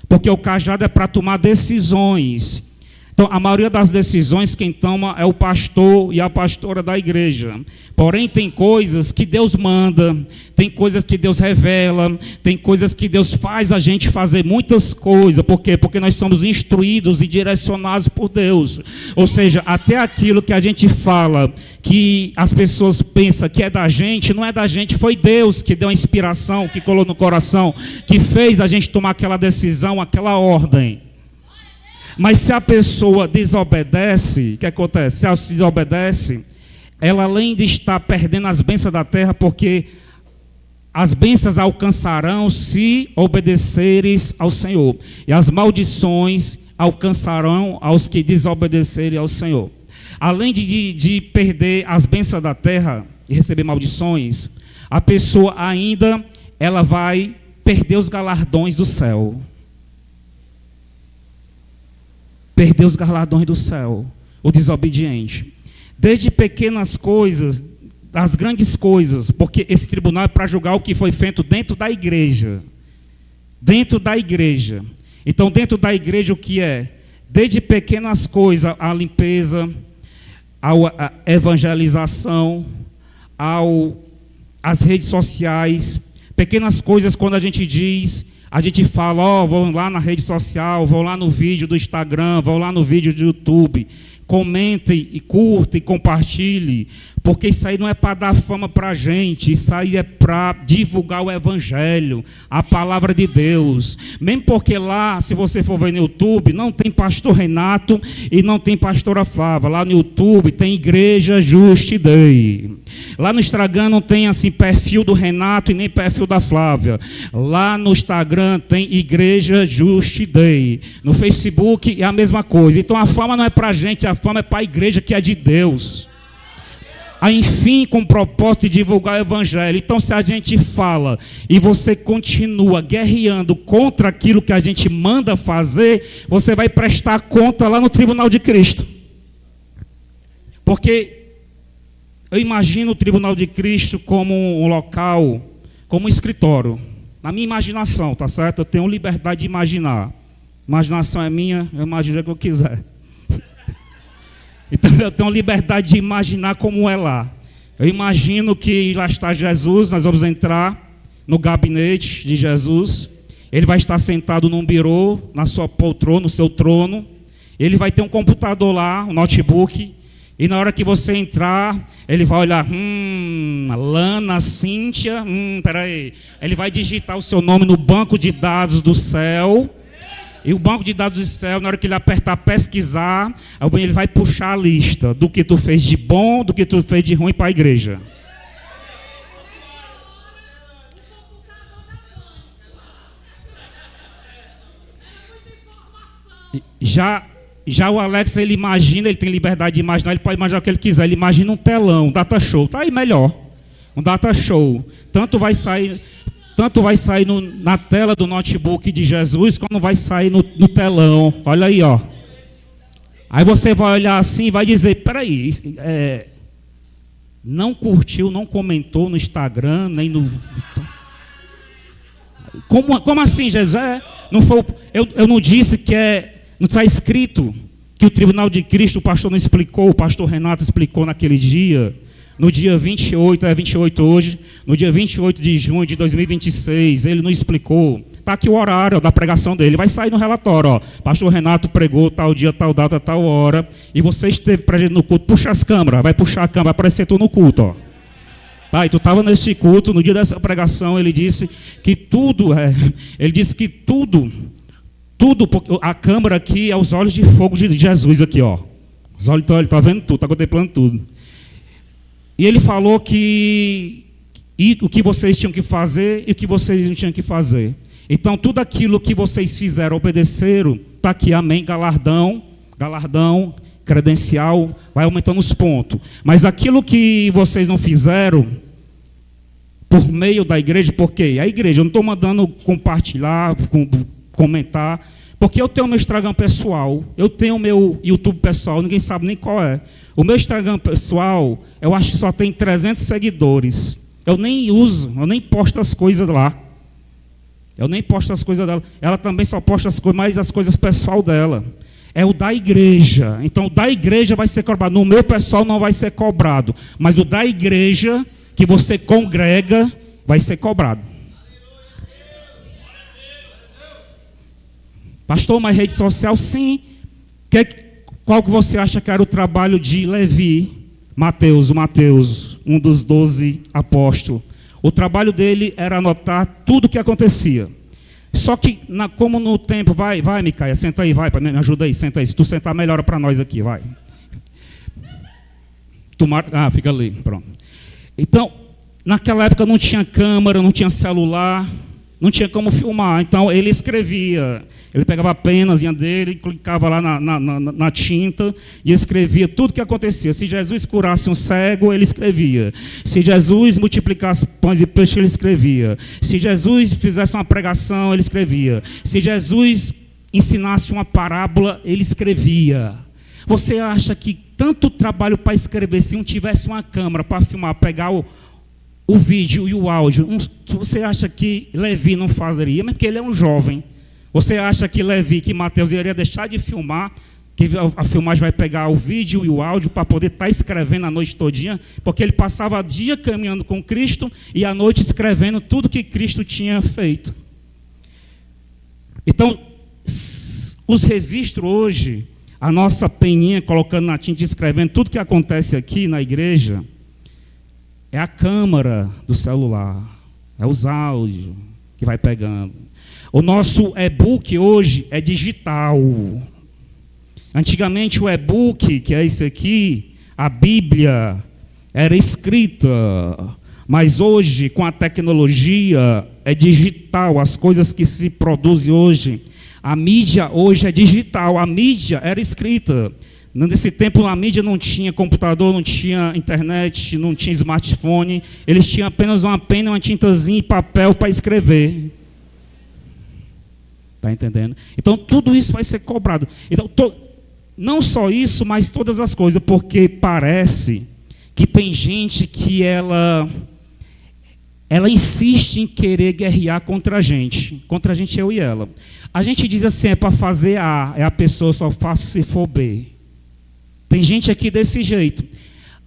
porque o cajado é para tomar decisões. Então, a maioria das decisões quem toma é o pastor e a pastora da igreja. Porém, tem coisas que Deus manda, tem coisas que Deus revela, tem coisas que Deus faz a gente fazer muitas coisas. Por quê? Porque nós somos instruídos e direcionados por Deus. Ou seja, até aquilo que a gente fala, que as pessoas pensam que é da gente, não é da gente, foi Deus que deu a inspiração, que colocou no coração, que fez a gente tomar aquela decisão, aquela ordem. Mas se a pessoa desobedece, o que acontece? Se ela se desobedece, ela além de estar perdendo as bênçãos da terra, porque as bênçãos alcançarão se obedeceres ao Senhor. E as maldições alcançarão aos que desobedecerem ao Senhor. Além de perder as bênçãos da terra e receber maldições, a pessoa ainda ela vai perder os galardões do céu. Perder os galardões do céu, o desobediente. Desde pequenas coisas, as grandes coisas, porque esse tribunal é para julgar o que foi feito dentro da igreja. Dentro da igreja. Então, dentro da igreja, o que é? Desde pequenas coisas, a limpeza, a evangelização, as redes sociais. Pequenas coisas, quando a gente fala, ó, vão lá na rede social, vão lá no vídeo do Instagram, vão lá no vídeo do YouTube, comentem e curtem e compartilhem, porque isso aí não é para dar fama para a gente, isso aí é para divulgar o Evangelho, a palavra de Deus. Mesmo porque lá, se você for ver no YouTube, não tem pastor Renato e não tem pastora Flávia. Lá no YouTube tem Igreja Justidei. Lá no Instagram não tem assim perfil do Renato e nem perfil da Flávia. Lá no Instagram tem Igreja Justidei. No Facebook é a mesma coisa. Então a fama não é para a gente, a fama é para a igreja que é de Deus. Enfim, com o propósito de divulgar o Evangelho. Então, se a gente fala e você continua guerreando contra aquilo que a gente manda fazer, você vai prestar conta lá no tribunal de Cristo. Porque eu imagino o tribunal de Cristo como um local, como um escritório. Na minha imaginação, tá certo? Eu tenho liberdade de imaginar. Imaginação é minha, eu imagino o que eu quiser. Então eu tenho liberdade de imaginar como é lá. Eu imagino que lá está Jesus, nós vamos entrar no gabinete de Jesus Ele vai estar sentado num birô, na sua poltrona, no seu trono. Ele vai ter um computador lá, um notebook. E na hora que você entrar, ele vai olhar, Lana, Cíntia, peraí. Ele vai digitar o seu nome no banco de dados do céu. E o banco de dados do céu, na hora que ele apertar pesquisar, ele vai puxar a lista do que tu fez de bom, do que tu fez de ruim para a igreja. Já o Alex, ele imagina, ele tem liberdade de imaginar, ele pode imaginar o que ele quiser. Ele imagina um telão, um data show. Está aí melhor. Um data show. Tanto vai sair na tela do notebook de Jesus, como vai sair no telão. Olha aí, ó. Aí você vai olhar assim e vai dizer, peraí, não curtiu, não comentou no Instagram, nem no... Como assim, Jesus? Não foi, eu não disse que não está escrito que o tribunal de Cristo, o pastor não explicou, o pastor Renato explicou naquele dia, no dia 28, 28 hoje, no dia 28 de junho de 2026, ele não explicou. Está aqui o horário da pregação dele, vai sair no relatório, ó. Pastor Renato pregou tal dia, tal data, tal hora, e você esteve presente no culto, puxa as câmeras, vai puxar a câmera, vai aparecer tu no culto, ó. Tá, e tu estava nesse culto, no dia dessa pregação, ele disse que tudo, porque a câmera aqui é os olhos de fogo de Jesus aqui, ó. Os olhos, então, ele está vendo tudo, está contemplando tudo. E ele falou o que vocês tinham que fazer e o que vocês não tinham que fazer. Então, tudo aquilo que vocês fizeram, obedeceram, está aqui, amém, galardão, credencial, vai aumentando os pontos. Mas aquilo que vocês não fizeram, por meio da igreja, por quê? A igreja, eu não estou mandando compartilhar, comentar, porque eu tenho o meu Instagram pessoal, eu tenho o meu YouTube pessoal, ninguém sabe nem qual é. O meu Instagram pessoal, eu acho que só tem 300 seguidores. Eu nem uso, eu nem posto as coisas lá. Ela também só posta as coisas, mais as coisas pessoal dela. É o da igreja. Então, o da igreja vai ser cobrado. No meu pessoal não vai ser cobrado. Mas o da igreja, que você congrega, vai ser cobrado. Pastor, mas rede social, sim. Qual que você acha que era o trabalho de Levi? Mateus, um dos 12 apóstolos. O trabalho dele era anotar tudo o que acontecia. Só que, como no tempo, vai, Micaia, senta aí, vai, me ajuda aí, senta aí. Se tu sentar, melhora para nós aqui, vai. Fica ali, pronto. Então, naquela época não tinha câmera, não tinha celular, não tinha como filmar. Então, ele escrevia. Ele pegava a penazinha dele, clicava lá na tinta e escrevia tudo o que acontecia. Se Jesus curasse um cego, ele escrevia. Se Jesus multiplicasse pães e peixes, ele escrevia. Se Jesus fizesse uma pregação, ele escrevia. Se Jesus ensinasse uma parábola, ele escrevia. Você acha que tanto trabalho para escrever, se não tivesse uma câmera para filmar, pegar o vídeo e o áudio, você acha que Levi não fazeria? Mas porque ele é um jovem. Você acha que Mateus iria deixar de filmar, que a filmagem vai pegar o vídeo e o áudio para poder estar escrevendo a noite todinha? Porque ele passava o dia caminhando com Cristo e a noite escrevendo tudo que Cristo tinha feito. Então, os registros hoje, a nossa peninha colocando na tinta e escrevendo tudo que acontece aqui na igreja, é a câmera do celular, é os áudios que vai pegando. O nosso e-book hoje é digital. Antigamente o e-book, que é esse aqui, a Bíblia, era escrita. Mas hoje, com a tecnologia, é digital. As coisas que se produzem hoje, a mídia hoje é digital. A mídia era escrita. Nesse tempo a mídia não tinha computador, não tinha internet, não tinha smartphone. Eles tinham apenas uma pena, uma tintazinha e papel para escrever. Está entendendo? Então, tudo isso vai ser cobrado. Então, não só isso, mas todas as coisas, porque parece que tem gente que ela insiste em querer guerrear contra a gente, eu e ela. A gente diz assim, é para fazer A, é a pessoa só faço se for B. Tem gente aqui desse jeito.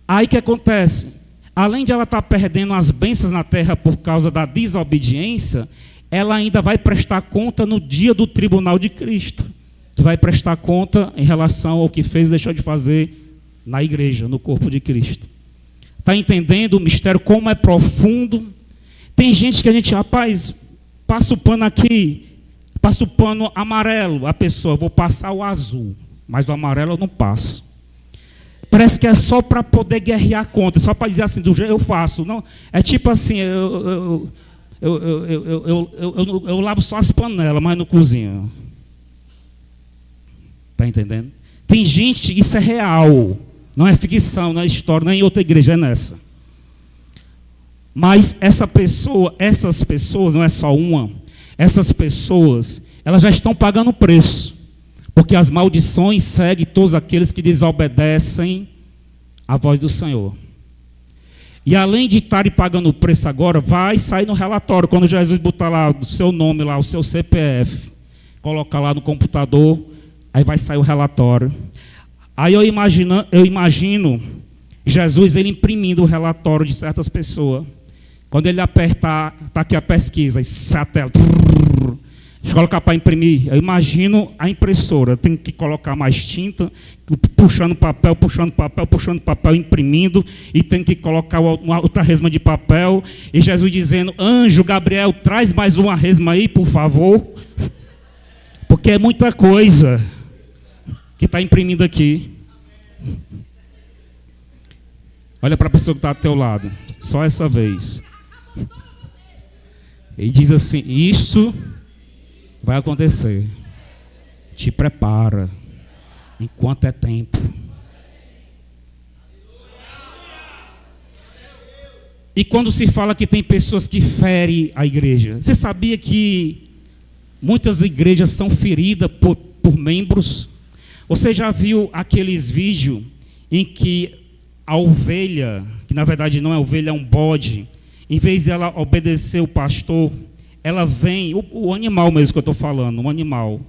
Aí o que acontece? Além de ela estar perdendo as bênçãos na terra por causa da desobediência, ela ainda vai prestar conta no dia do tribunal de Cristo. Que vai prestar conta em relação ao que fez e deixou de fazer na igreja, no corpo de Cristo. Está entendendo o mistério, como é profundo? Tem gente que a gente, rapaz, passa o pano aqui, passa o pano amarelo, a pessoa, vou passar o azul, mas o amarelo eu não passo. Parece que é só para poder guerrear contra, só para dizer assim, do jeito eu faço. Não, é tipo assim, eu lavo só as panelas, mas não cozinho. Está entendendo? Tem gente, isso é real, não é ficção, não é história, nem em outra igreja, é nessa. Mas essas pessoas, não é só uma, essas pessoas, elas já estão pagando o preço. Porque as maldições seguem todos aqueles que desobedecem à voz do Senhor. E além de estarem pagando o preço agora, vai sair no relatório. Quando Jesus botar lá o seu nome, lá, o seu CPF, colocar lá no computador, aí vai sair o relatório. Aí eu imagino Jesus ele imprimindo o relatório de certas pessoas. Quando ele apertar, está aqui a pesquisa, e a tela, colocar para imprimir. Eu imagino a impressora, tem que colocar mais tinta, puxando papel, imprimindo, e tem que colocar uma outra resma de papel, e Jesus dizendo, anjo Gabriel, traz mais uma resma aí, por favor, porque é muita coisa que está imprimindo aqui. Olha para a pessoa que está ao teu lado, só essa vez. E diz assim, isso vai acontecer. Te prepara, enquanto é tempo. E quando se fala que tem pessoas que ferem a igreja, você sabia que muitas igrejas são feridas por membros? Você já viu aqueles vídeos em que a ovelha, que na verdade não é ovelha, é um bode, em vez de ela obedecer o pastor, ela vem, o animal mesmo que eu estou falando, o animal,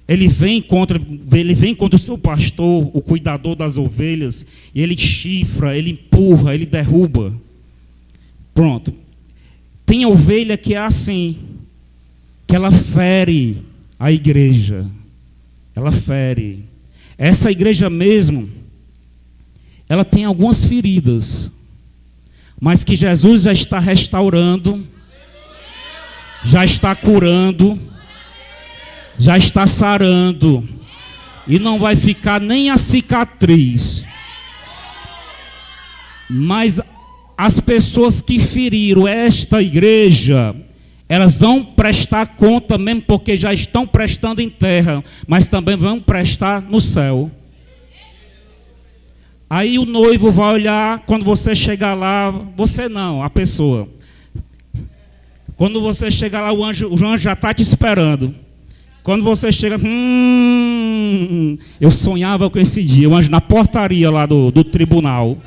ele vem contra o seu pastor, o cuidador das ovelhas, e ele chifra, ele empurra, ele derruba. Pronto. Tem ovelha que é assim, que ela fere a igreja. Ela fere. Essa igreja mesmo, ela tem algumas feridas, mas que Jesus já está restaurando, já está curando, já está sarando, e não vai ficar nem a cicatriz. Mas as pessoas que feriram esta igreja, elas vão prestar conta mesmo, porque já estão prestando em terra, mas também vão prestar no céu. Aí o noivo vai olhar, quando você chegar lá, você não, a pessoa. Quando você chegar lá, o anjo já está te esperando. Quando você chega, eu sonhava com esse dia, o anjo na portaria lá do tribunal.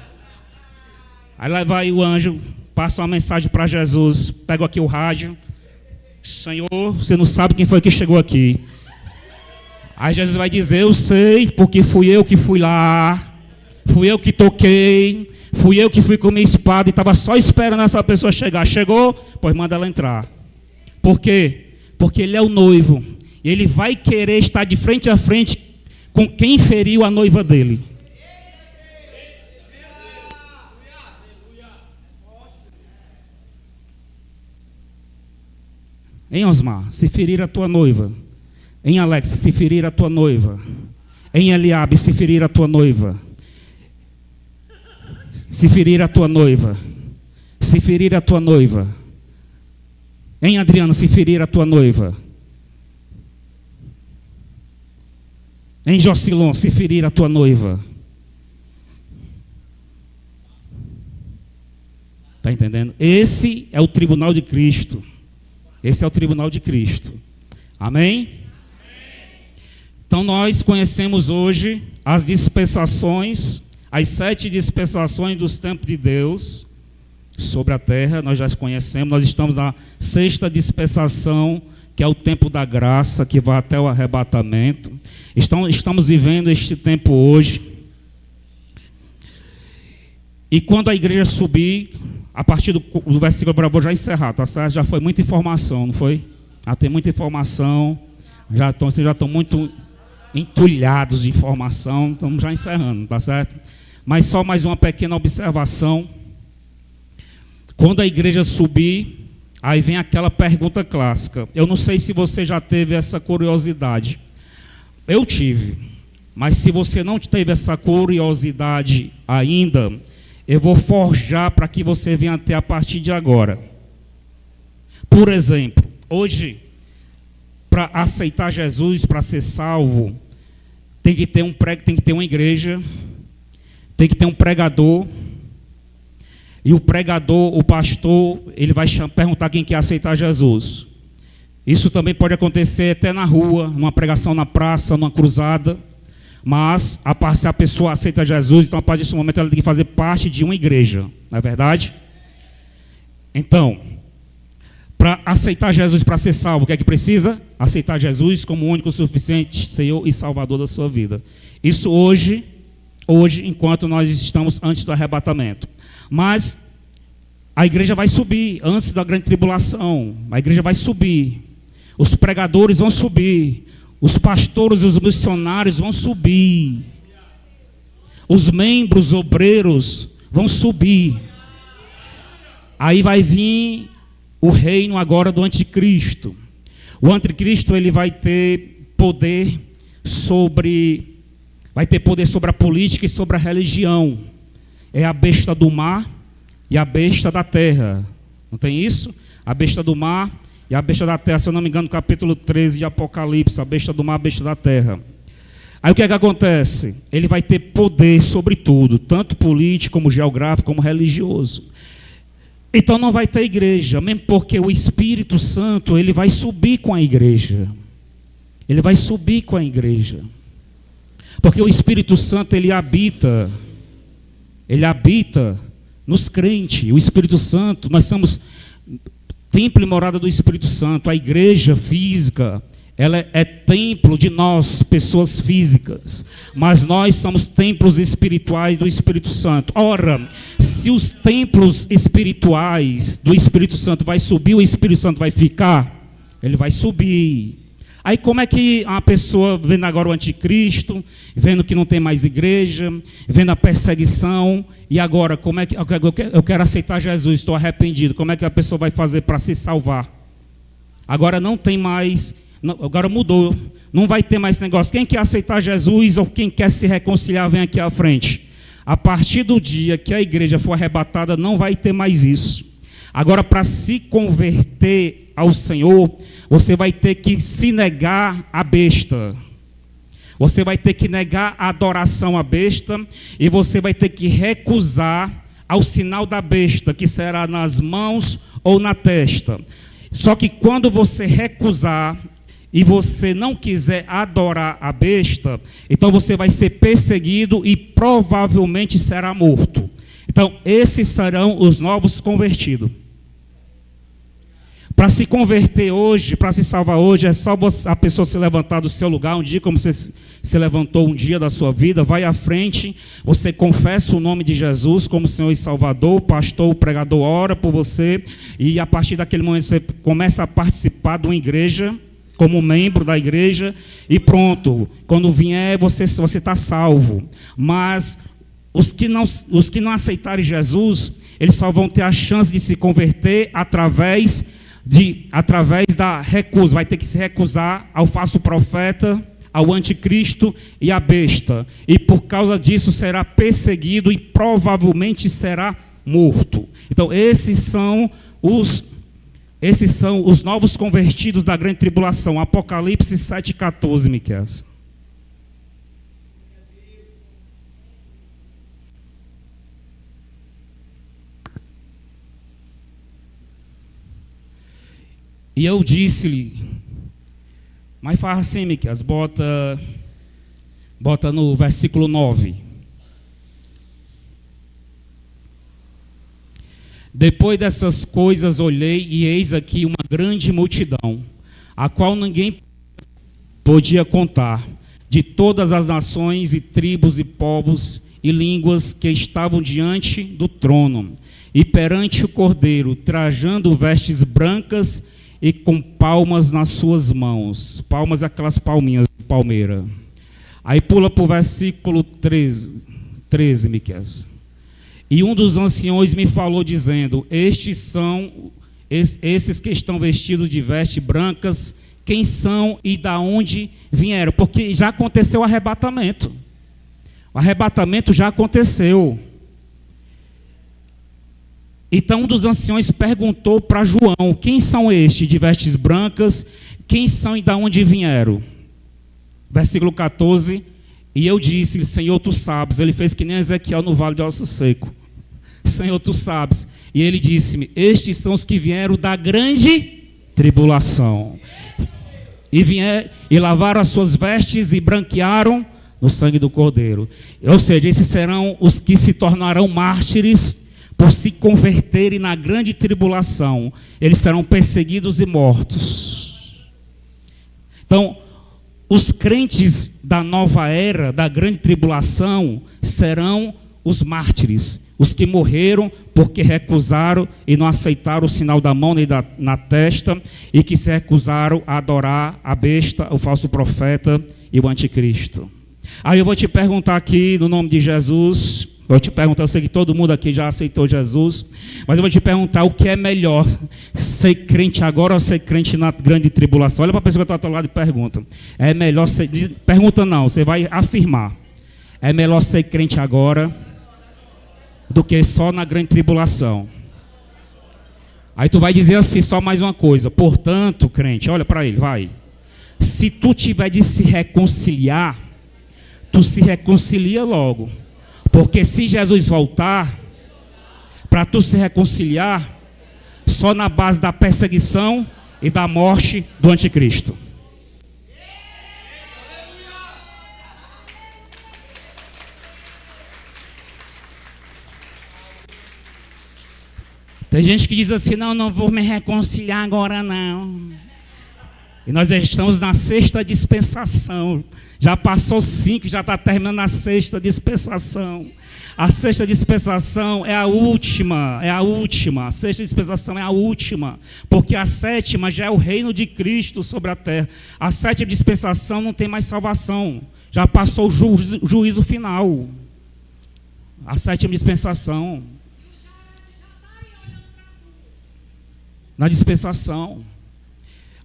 Aí lá vai o anjo, passa uma mensagem para Jesus, pega aqui o rádio. Senhor, você não sabe quem foi que chegou aqui. Aí Jesus vai dizer, eu sei, porque fui eu que fui lá. Fui eu que toquei, fui eu que fui com minha espada e estava só esperando essa pessoa chegar. Chegou? Pois manda ela entrar. Por quê? Porque ele é o noivo. E ele vai querer estar de frente a frente com quem feriu a noiva dele. Em Osmar, se ferir a tua noiva. Em Alex, se ferir a tua noiva. Em Eliabe, se ferir a tua noiva. Se ferir a tua noiva. Se ferir a tua noiva. Em Adriano, se ferir a tua noiva. Em Jocilon, se ferir a tua noiva. Está entendendo? Esse é o tribunal de Cristo. Esse é o tribunal de Cristo. Amém? Então nós conhecemos hoje as dispensações, as 7 dispensações dos tempos de Deus sobre a terra. Nós já as conhecemos. Nós estamos na 6ª dispensação, que é o tempo da graça, que vai até o arrebatamento. Estamos vivendo este tempo hoje. E quando a igreja subir a partir do versículo, eu vou já encerrar, tá certo? Já foi muita informação, não foi? Já tem muita informação, vocês já estão muito entulhados de informação, estamos já encerrando, tá certo? Mas só mais uma pequena observação. Quando a igreja subir, aí vem aquela pergunta clássica. Eu não sei se você já teve essa curiosidade. Eu tive. Mas se você não teve essa curiosidade ainda, eu vou forjar para que você venha ter a partir de agora. Por exemplo, hoje, para aceitar Jesus, para ser salvo, tem que ter uma igreja, tem que ter um pregador, e o pregador, o pastor, ele vai perguntar quem quer aceitar Jesus. Isso também pode acontecer até na rua, numa pregação na praça, numa cruzada. Mas, se a pessoa aceita Jesus, então a partir desse momento ela tem que fazer parte de uma igreja, não é verdade? Então, para aceitar Jesus, para ser salvo, o que é que precisa? Aceitar Jesus como o único, suficiente Senhor e Salvador da sua vida. Isso hoje, enquanto nós estamos antes do arrebatamento. Mas a igreja vai subir antes da grande tribulação. A igreja vai subir. Os pregadores vão subir. Os pastores e os missionários vão subir. Os membros obreiros vão subir. Aí vai vir o reino agora do anticristo. O anticristo, ele vai ter poder sobre a política e sobre a religião. É a besta do mar e a besta da terra. Não tem isso? A besta do mar e a besta da terra, se eu não me engano, capítulo 13 de Apocalipse, a besta do mar, a besta da terra. Aí o que é que acontece? Ele vai ter poder sobre tudo, tanto político, como geográfico, como religioso. Então não vai ter igreja, mesmo porque o Espírito Santo, ele vai subir com a igreja. Ele vai subir com a igreja. Porque o Espírito Santo, ele habita nos crentes. O Espírito Santo, nós somos templo e morada do Espírito Santo. A igreja física, ela é templo de nós, pessoas físicas, mas nós somos templos espirituais do Espírito Santo. Ora, se os templos espirituais do Espírito Santo vai subir, o Espírito Santo vai ficar? Ele vai subir. Aí como é que a pessoa, vendo agora o anticristo, vendo que não tem mais igreja, vendo a perseguição, e agora, como é que eu quero aceitar Jesus, estou arrependido, como é que a pessoa vai fazer para se salvar? Agora não tem mais, agora mudou, não vai ter mais esse negócio. Quem quer aceitar Jesus ou quem quer se reconciliar, vem aqui à frente. A partir do dia que a igreja for arrebatada, não vai ter mais isso. Agora, para se converter ao Senhor, você vai ter que se negar à besta. Você vai ter que negar a adoração à besta e você vai ter que recusar ao sinal da besta, que será nas mãos ou na testa. Só que quando você recusar e você não quiser adorar a besta, então você vai ser perseguido e provavelmente será morto. Então, esses serão os novos convertidos. Para se converter hoje, para se salvar hoje, é só a pessoa se levantar do seu lugar, um dia como você se levantou um dia da sua vida, vai à frente, você confessa o nome de Jesus como Senhor e Salvador, o pastor, o pregador ora por você, e a partir daquele momento você começa a participar de uma igreja, como membro da igreja, e pronto, quando vier você está salvo. Mas os que não aceitarem Jesus, eles só vão ter a chance de se converter através da recusa. Vai ter que se recusar ao falso profeta, ao anticristo e à besta. E por causa disso será perseguido e provavelmente será morto. Então esses são os novos convertidos da grande tribulação. Apocalipse 7,14, Miquel. E eu disse-lhe, mas faz assim, Miquel, bota no versículo 9. Depois dessas coisas olhei e eis aqui uma grande multidão, a qual ninguém podia contar, de todas as nações e tribos e povos e línguas que estavam diante do trono, e perante o Cordeiro, trajando vestes brancas e com palmas nas suas mãos. Palmas, aquelas palminhas de palmeira. Aí pula para o versículo 13, Miqueias. E um dos anciões me falou dizendo: estes são esses que estão vestidos de vestes brancas, quem são e da onde vieram? Porque já aconteceu o arrebatamento. O arrebatamento já aconteceu. Então um dos anciões perguntou para João: quem são estes de vestes brancas? Quem são e da onde vieram? Versículo 14. E eu disse: Senhor, tu sabes. Ele fez que nem Ezequiel no vale de Osso Seco. Senhor, tu sabes. E ele disse-me: estes são os que vieram da grande tribulação. E lavaram as suas vestes e branquearam no sangue do Cordeiro. Ou seja, esses serão os que se tornarão mártires por se converterem na grande tribulação. Eles serão perseguidos e mortos. Então, os crentes da nova era, da grande tribulação, serão os mártires, os que morreram porque recusaram e não aceitaram o sinal da mão nem na testa, e que se recusaram a adorar a besta, o falso profeta e o anticristo. Aí eu vou te perguntar aqui, no nome de Jesus, vou te perguntar, eu sei que todo mundo aqui já aceitou Jesus, mas eu vou te perguntar: o que é melhor, ser crente agora ou ser crente na grande tribulação? Olha para a pessoa que está ao teu lado e pergunta: é melhor ser... Pergunta não, você vai afirmar: é melhor ser crente agora do que só na grande tribulação? Aí tu vai dizer assim, só mais uma coisa: portanto, crente, olha para ele, vai. Se tu tiver de se reconciliar, tu se reconcilia logo. Porque se Jesus voltar, para tu se reconciliar, só na base da perseguição e da morte do anticristo. Tem gente que diz assim: não vou me reconciliar agora não. E nós estamos na sexta dispensação. Já passou 5, já está terminando a sexta dispensação. A sexta dispensação é a última, A sexta dispensação é a última, porque a sétima já é o reino de Cristo sobre a terra. A sétima dispensação não tem mais salvação. Já passou o juízo final. A sétima dispensação. Na dispensação.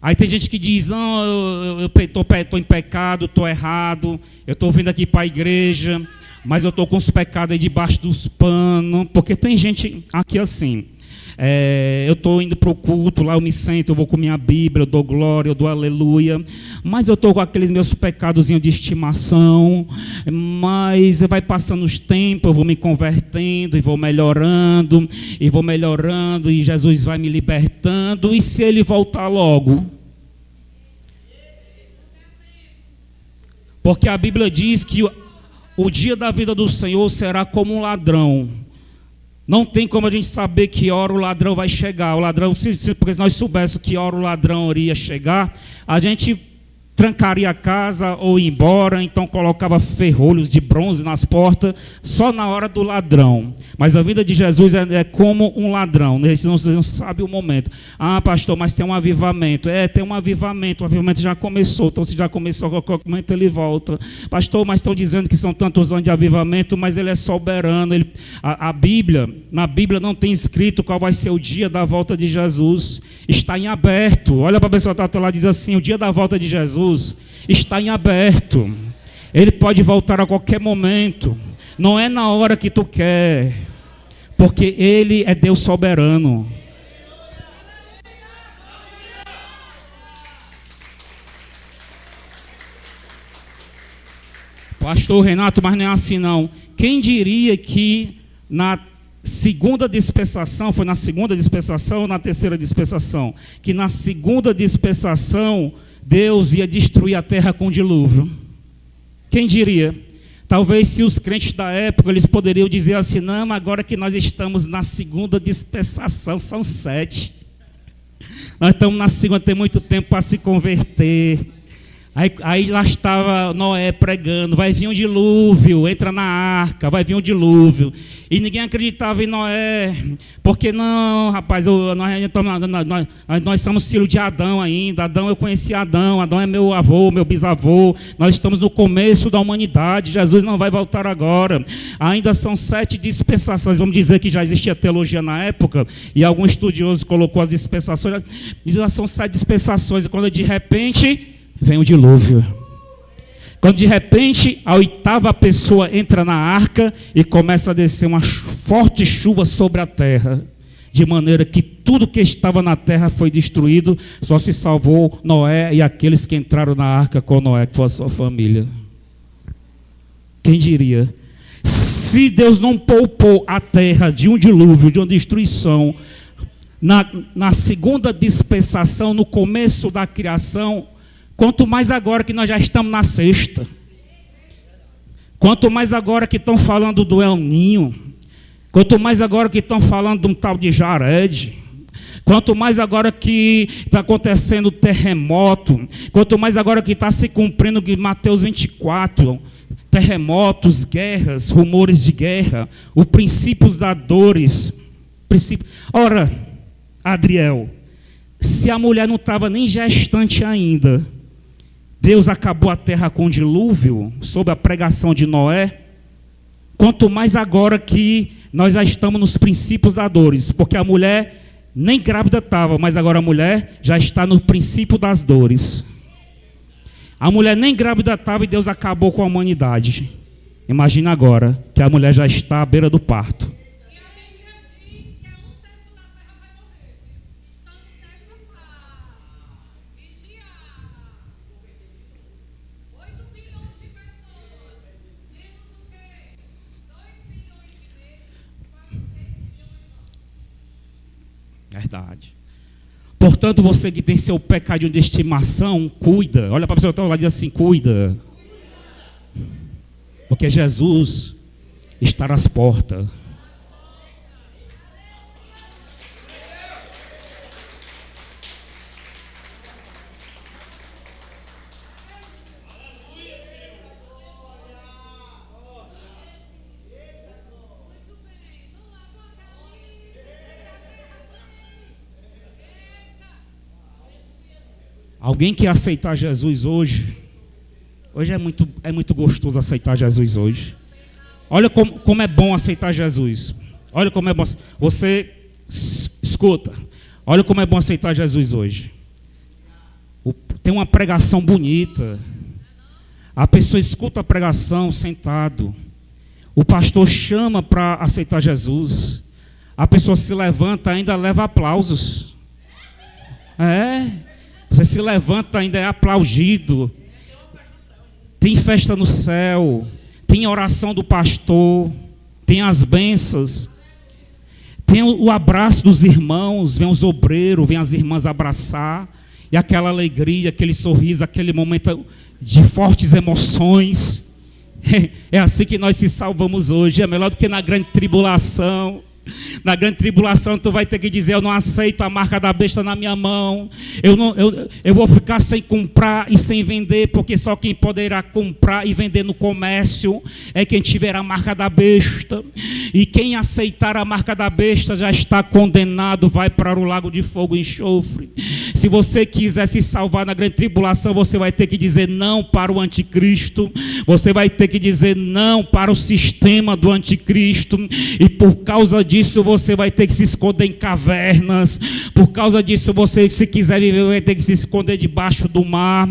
Aí tem gente que diz: não, eu estou em pecado, estou errado, eu estou vindo aqui para a igreja, mas eu estou com os pecados aí debaixo dos panos. Porque tem gente aqui assim: eu estou indo para o culto, lá eu me sento, eu vou com minha Bíblia, eu dou glória, eu dou aleluia, mas eu estou com aqueles meus pecadozinhos de estimação. Mas vai passando os tempos, eu vou me convertendo e vou melhorando, e Jesus vai me libertando. E se ele voltar logo? Porque a Bíblia diz que o dia da vida do Senhor será como um ladrão. Não tem como a gente saber que hora o ladrão vai chegar. O ladrão, porque se nós soubéssemos que hora o ladrão iria chegar, a gente trancaria a casa ou ia embora, então colocava ferrolhos de bronze nas portas, só na hora do ladrão. Mas a vida de Jesus é como um ladrão, né? Você não sabe o momento. Ah, pastor, mas tem um avivamento. Tem um avivamento, o avivamento já começou, então se já começou, a qualquer momento ele volta. Pastor, mas estão dizendo que são tantos anos de avivamento, mas ele é soberano. Na Bíblia não tem escrito qual vai ser o dia da volta de Jesus. Está em aberto. Olha para a pessoa que está lá e diz assim: o dia da volta de Jesus está em aberto. Ele pode voltar a qualquer momento. Não é na hora que tu quer, porque Ele é Deus soberano. Pastor Renato, mas não é assim não. Quem diria que na segunda dispensação, foi na segunda dispensação ou na terceira dispensação, que na segunda dispensação Deus ia destruir a terra com dilúvio? Quem diria? Talvez se os crentes da época, eles poderiam dizer assim: não, agora que nós estamos na segunda dispensação, são 7. Nós estamos na segunda, tem muito tempo para se converter. Aí lá estava Noé pregando, vai vir um dilúvio, entra na arca, vai vir um dilúvio. E ninguém acreditava em Noé, porque não, rapaz, nós somos filhos de Adão ainda. Adão, eu conheci Adão é meu avô, meu bisavô. Nós estamos no começo da humanidade, Jesus não vai voltar agora. Ainda são 7 dispensações, vamos dizer que já existia teologia na época, e algum estudioso colocou as dispensações, já são 7 dispensações, e quando de repente vem o dilúvio. Quando de repente a 8ª pessoa entra na arca e começa a descer uma forte chuva sobre a terra, de maneira que tudo que estava na terra foi destruído, só se salvou Noé e aqueles que entraram na arca com Noé, que foi a sua família. Quem diria? Se Deus não poupou a terra de um dilúvio, de uma destruição, na segunda dispensação, no começo da criação, quanto mais agora que nós já estamos na sexta. Quanto mais agora que estão falando do El Ninho. Quanto mais agora que estão falando de um tal de Jared. Quanto mais agora que está acontecendo terremoto. Quanto mais agora que está se cumprindo Mateus 24. Terremotos, guerras, rumores de guerra. Os princípios da dores. Ora, Adriel, se a mulher não estava nem gestante ainda, Deus acabou a terra com o dilúvio, sob a pregação de Noé. Quanto mais agora que nós já estamos nos princípios das dores, porque a mulher nem grávida estava, mas agora a mulher já está no princípio das dores. A mulher nem grávida estava e Deus acabou com a humanidade. Imagina agora que a mulher já está à beira do parto. E a Bíblia diz que 1/3 da terra vai morrer. Estamos nessa fase. Vigiar. 8 bilhões de pessoas. Temos o quê? 2 bilhões e meio para 3 bilhões. Verdade. Portanto, você que tem seu pecadinho de estimação, cuida. Olha para a pessoa que está lá e diz assim, cuida. Porque Jesus está às portas. Alguém que aceitar Jesus hoje é muito gostoso aceitar Jesus hoje. Olha como é bom aceitar Jesus. Olha como é bom. Você escuta. Olha como é bom aceitar Jesus hoje. Tem uma pregação bonita. A pessoa escuta a pregação sentado. O pastor chama para aceitar Jesus. A pessoa se levanta, ainda leva aplausos. Você se levanta, ainda é aplaudido. Tem festa no céu. Tem oração do pastor. Tem as bênçãos. Tem o abraço dos irmãos. Vem os obreiros, vem as irmãs abraçar. E aquela alegria, aquele sorriso, aquele momento de fortes emoções. É assim que nós se salvamos hoje. É melhor do que na grande tribulação. Na grande tribulação tu vai ter que dizer: eu não aceito a marca da besta na minha mão. Eu vou ficar sem comprar e sem vender, porque só quem poderá comprar e vender no comércio é quem tiver a marca da besta. E quem aceitar a marca da besta já está condenado, vai para o lago de fogo e enxofre. Se você quiser se salvar na grande tribulação, você vai ter que dizer não para o anticristo. Você vai ter que dizer não para o sistema do anticristo. E por causa disso você vai ter que se esconder em cavernas. Por causa disso você, se quiser viver, vai ter que se esconder debaixo do mar.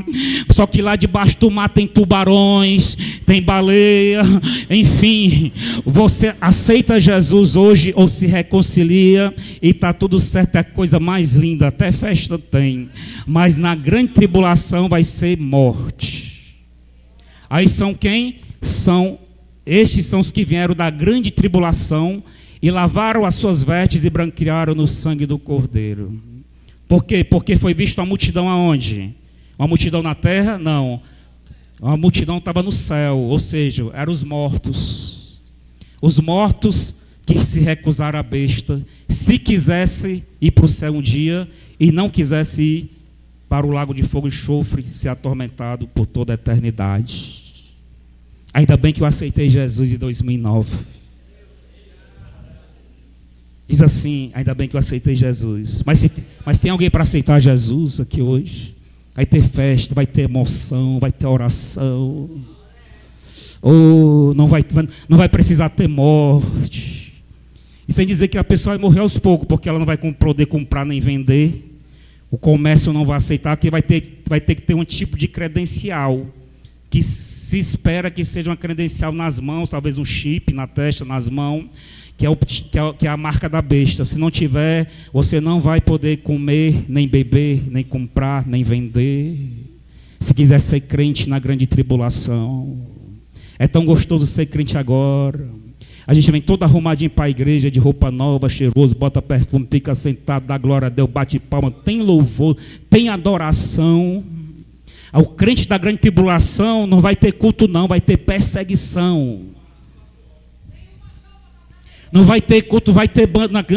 Só que lá debaixo do mar tem tubarões, tem baleia, enfim. Você aceita Jesus hoje ou se reconcilia e está tudo certo, é a coisa mais linda, até festa tem. Mas na grande tribulação vai ser morte. Aí são quem? Estes são os que vieram da grande tribulação e lavaram as suas vestes e branquearam no sangue do Cordeiro. Por quê? Porque foi visto uma multidão aonde? Uma multidão na terra? Não. Uma multidão estava no céu, ou seja, eram os mortos. Os mortos que se recusaram à besta, se quisesse ir para o céu um dia e não quisesse ir para o lago de fogo e enxofre, ser atormentado por toda a eternidade. Ainda bem que eu aceitei Jesus em 2009. Diz assim, ainda bem que eu aceitei Jesus. Mas tem alguém para aceitar Jesus aqui hoje? Vai ter festa, vai ter emoção, vai ter oração. Ou não vai precisar ter morte. E sem dizer que a pessoa vai morrer aos poucos, porque ela não vai poder comprar nem vender. O comércio não vai aceitar, porque vai ter que ter um tipo de credencial, que se espera que seja uma credencial nas mãos, talvez um chip na testa, nas mãos, que é a marca da besta. Se não tiver, você não vai poder comer, nem beber, nem comprar, nem vender. Se quiser ser crente na grande tribulação. É tão gostoso ser crente agora. A gente vem todo arrumadinho para a igreja, de roupa nova, cheiroso, bota perfume, fica sentado, dá glória a Deus, bate palma, tem louvor, tem adoração. O crente da grande tribulação não vai ter culto não, vai ter perseguição. Não vai ter culto, vai ter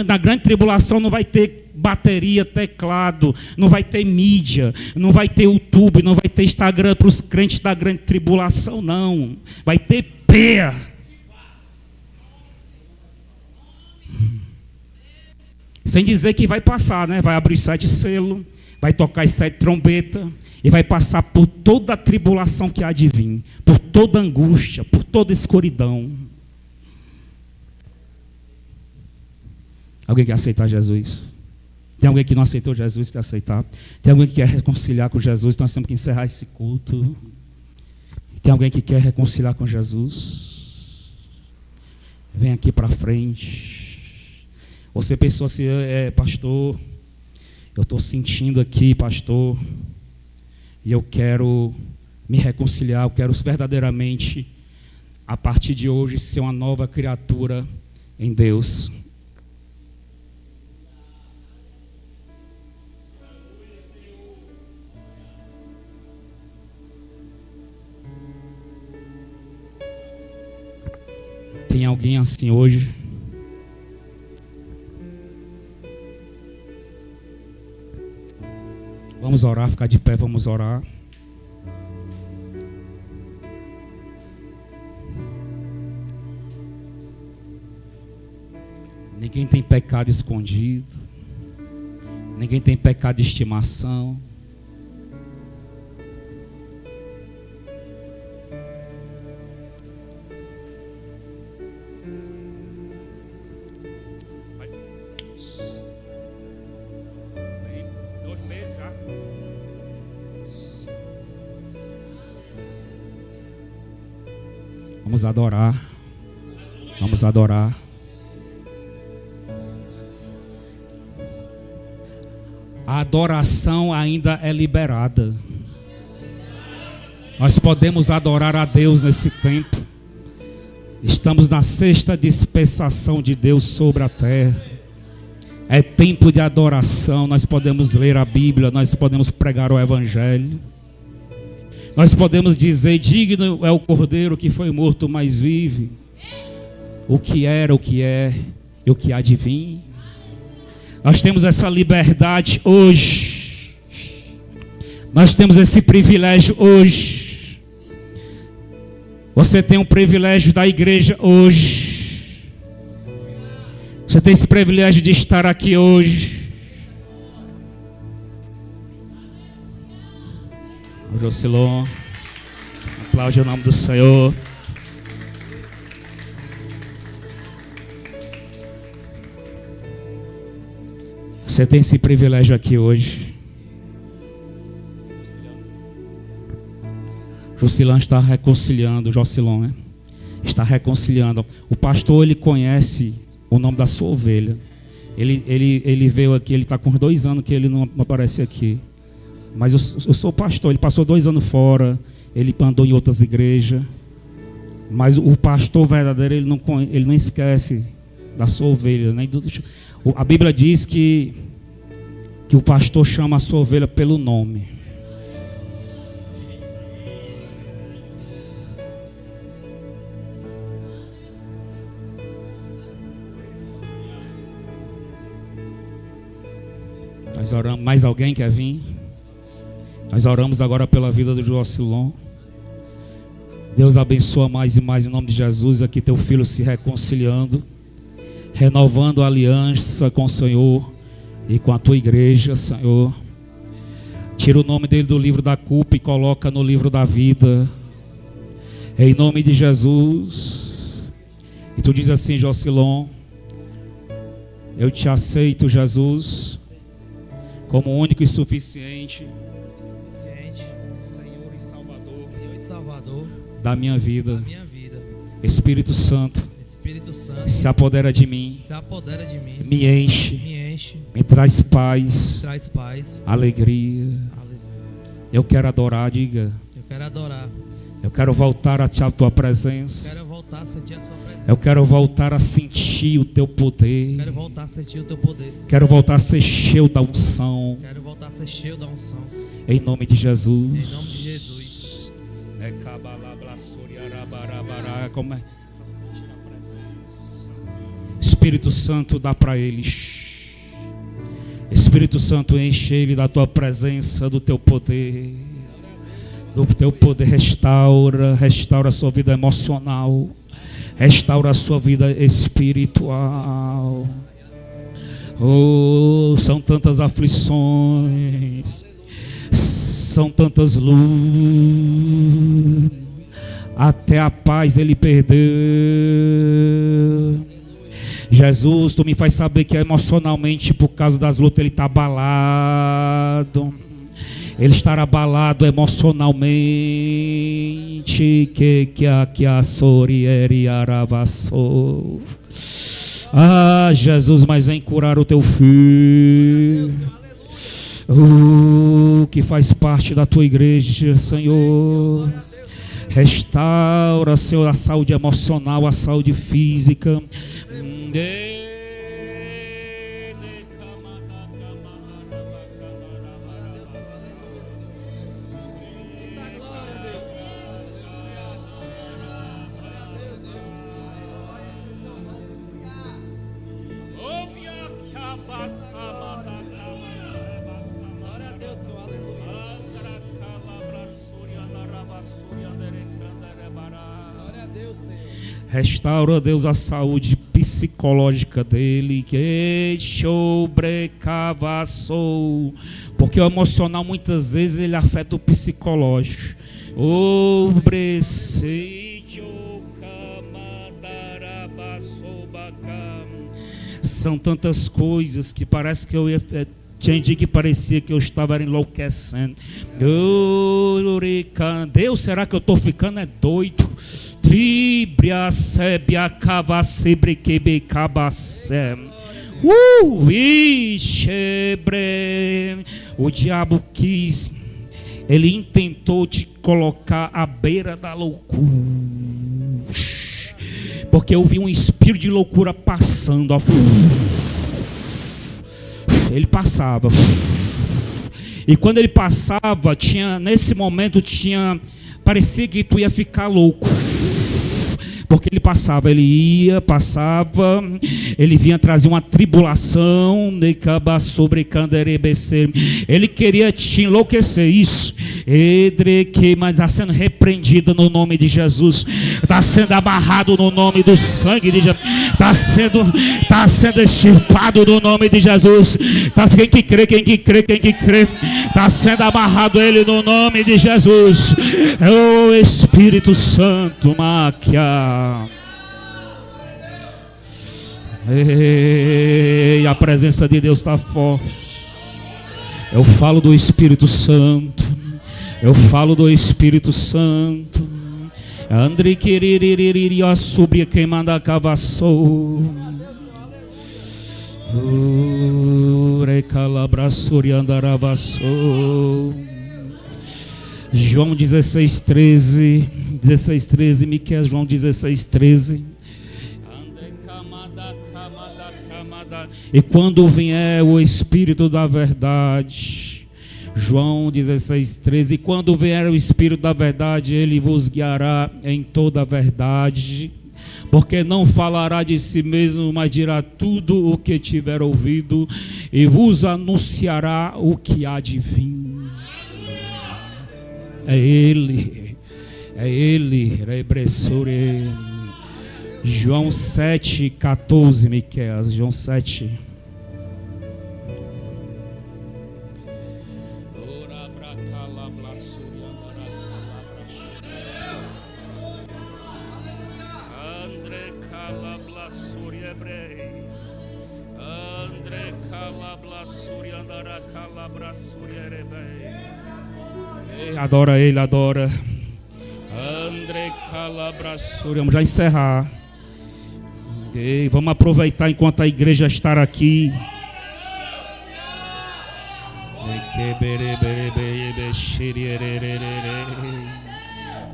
na grande tribulação, não vai ter bateria, teclado, não vai ter mídia, não vai ter YouTube, não vai ter Instagram para os crentes da grande tribulação, não. Vai ter peia. Sem dizer que vai passar, né? Vai abrir 7 selos, vai tocar as 7 trombetas e vai passar por toda a tribulação que há de vir, por toda angústia, por toda escuridão. Alguém quer aceitar Jesus? Tem alguém que não aceitou Jesus, quer aceitar? Tem alguém que quer reconciliar com Jesus? Então nós temos que encerrar esse culto. Tem alguém que quer reconciliar com Jesus? Vem aqui para frente. Você pensou assim, pastor, eu estou sentindo aqui, pastor, e eu quero me reconciliar, eu quero verdadeiramente, a partir de hoje, ser uma nova criatura em Deus. Tem alguém assim hoje? Vamos orar, ficar de pé, vamos orar. Ninguém tem pecado escondido. Ninguém tem pecado de estimação. Vamos adorar. Vamos adorar. A adoração ainda é liberada. Nós podemos adorar a Deus nesse tempo. Estamos na 6ª dispensação de Deus sobre a terra. É tempo de adoração. Nós podemos ler a Bíblia, nós podemos pregar o Evangelho. Nós podemos dizer, digno é o Cordeiro que foi morto, mas vive. O que era, o que é e o que há de vir. Nós temos essa liberdade hoje. Nós temos esse privilégio hoje. Você tem um privilégio da igreja hoje. Você tem esse privilégio de estar aqui hoje. Jocilon, aplaude o nome do Senhor. Você tem esse privilégio aqui hoje. Jocilon está reconciliando, Jocilon, né? Está reconciliando. O pastor, ele conhece o nome da sua ovelha. Ele veio aqui, ele está com 2 anos que ele não aparece aqui. Mas eu sou pastor, ele passou 2 anos fora, ele andou em outras igrejas. Mas o pastor verdadeiro, ele não esquece da sua ovelha. Nem a Bíblia diz que o pastor chama a sua ovelha pelo nome. Nós oramos. Mais alguém quer vir? Nós oramos agora pela vida do Joacilon. Deus abençoa mais e mais em nome de Jesus. Aqui teu filho se reconciliando, renovando a aliança com o Senhor e com a tua igreja, Senhor. Tira o nome dele do livro da culpa e coloca no livro da vida, em nome de Jesus. E tu diz assim: Joacilon, eu te aceito, Jesus, como único e suficiente Senhor e Salvador da minha vida. Espírito Santo, se apodera de mim, me enche, me traz paz, alegria. Eu quero adorar, diga. Eu quero voltar a tua presença. Eu quero voltar a sentir o teu poder. Quero voltar a ser cheio da unção. Em nome de Jesus. Como é? Espírito Santo, dá para eles. Espírito Santo, enche ele da tua presença, do teu poder. Do teu poder, restaura a sua vida emocional, restaura a sua vida espiritual. Oh, são tantas aflições, são tantas lutas, até a paz ele perdeu. Jesus, tu me faz saber que emocionalmente, por causa das lutas, ele está abalado. Ele estará abalado emocionalmente. Que a sorieri aravassou. Ah, Jesus, mas vem curar o teu filho, que faz parte da tua igreja, Senhor. Restaura, Senhor, a saúde emocional, a saúde física. Restaura, Deus, a saúde psicológica dele, que sobrecavassou, porque o emocional muitas vezes ele afeta o psicológico. São tantas coisas que parece que eu ia... Tinha dia que parecia que eu estava enlouquecendo. Deus, será que eu estou ficando doido? Tribria sebia cava sebre quebe cabacé. O diabo quis, ele intentou te colocar à beira da loucura, porque eu vi um espírito de loucura passando, ó. Ele passava, e quando ele passava, nesse momento parecia que tu ia ficar louco, porque ele passava, ele vinha trazer uma tribulação, ele queria te enlouquecer, isso, mas está sendo repreendido no nome de Jesus, está sendo amarrado no nome do sangue de Jesus, está sendo extirpado no nome de Jesus, quem que crê, está sendo amarrado ele no nome de Jesus. O Espírito Santo, máquia. Ei, a presença de Deus está forte. Eu falo do Espírito Santo. André querer a subir queimando a cavaçou. Recalabraçou e andaravaçou. João 16:13, Miqueias, João 16:13. E quando vier o Espírito da verdade, João 16:13, e quando vier o Espírito da verdade, ele vos guiará em toda a verdade, porque não falará de si mesmo, mas dirá tudo o que tiver ouvido, e vos anunciará o que há de vir. É Ele. É Ele. Rebressure. João 7,14, Miqueias. João 7. Adora Ele, adora. André Calabrassuri. Vamos já encerrar. E vamos aproveitar enquanto a igreja está aqui.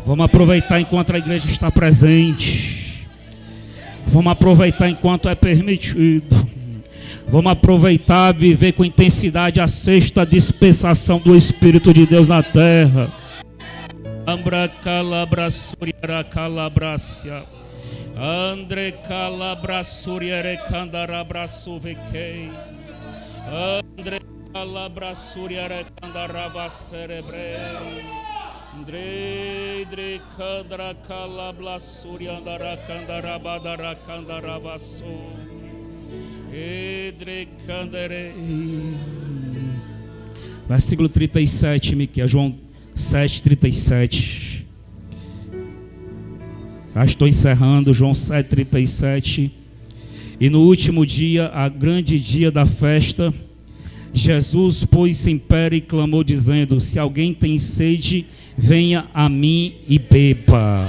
Vamos aproveitar enquanto a igreja está presente. Vamos aproveitar enquanto é permitido. Vamos aproveitar, viver com intensidade a sexta dispensação do Espírito de Deus na terra. Ambra calabrassuriara calabrácia. Andre calabrassuriere candarabraço vequei. Andre calabrassuriere candarabascerebrei. Andre candra calabrassuriandara candarabadara candaravaço. Versículo 37, Miqueias, João 7,37. Já estou encerrando, João 7,37. E no último dia, a grande dia da festa, Jesus pôs-se em pé e clamou, dizendo: se alguém tem sede, venha a mim e beba.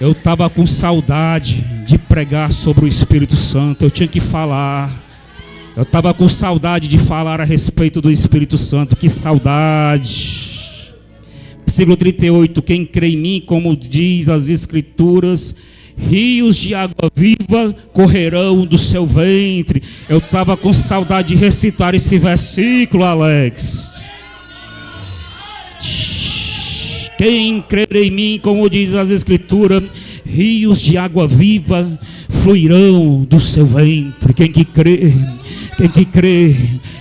Eu estava com saudade de pregar sobre o Espírito Santo. Eu tinha que falar. Eu estava com saudade de falar a respeito do Espírito Santo. Que saudade. Versículo 38. Quem crê em mim, como diz as Escrituras, rios de água viva correrão do seu ventre. Eu estava com saudade de recitar esse versículo, Alex. Quem crer em mim, como diz as Escrituras, rios de água viva fluirão do seu ventre. Quem que crê,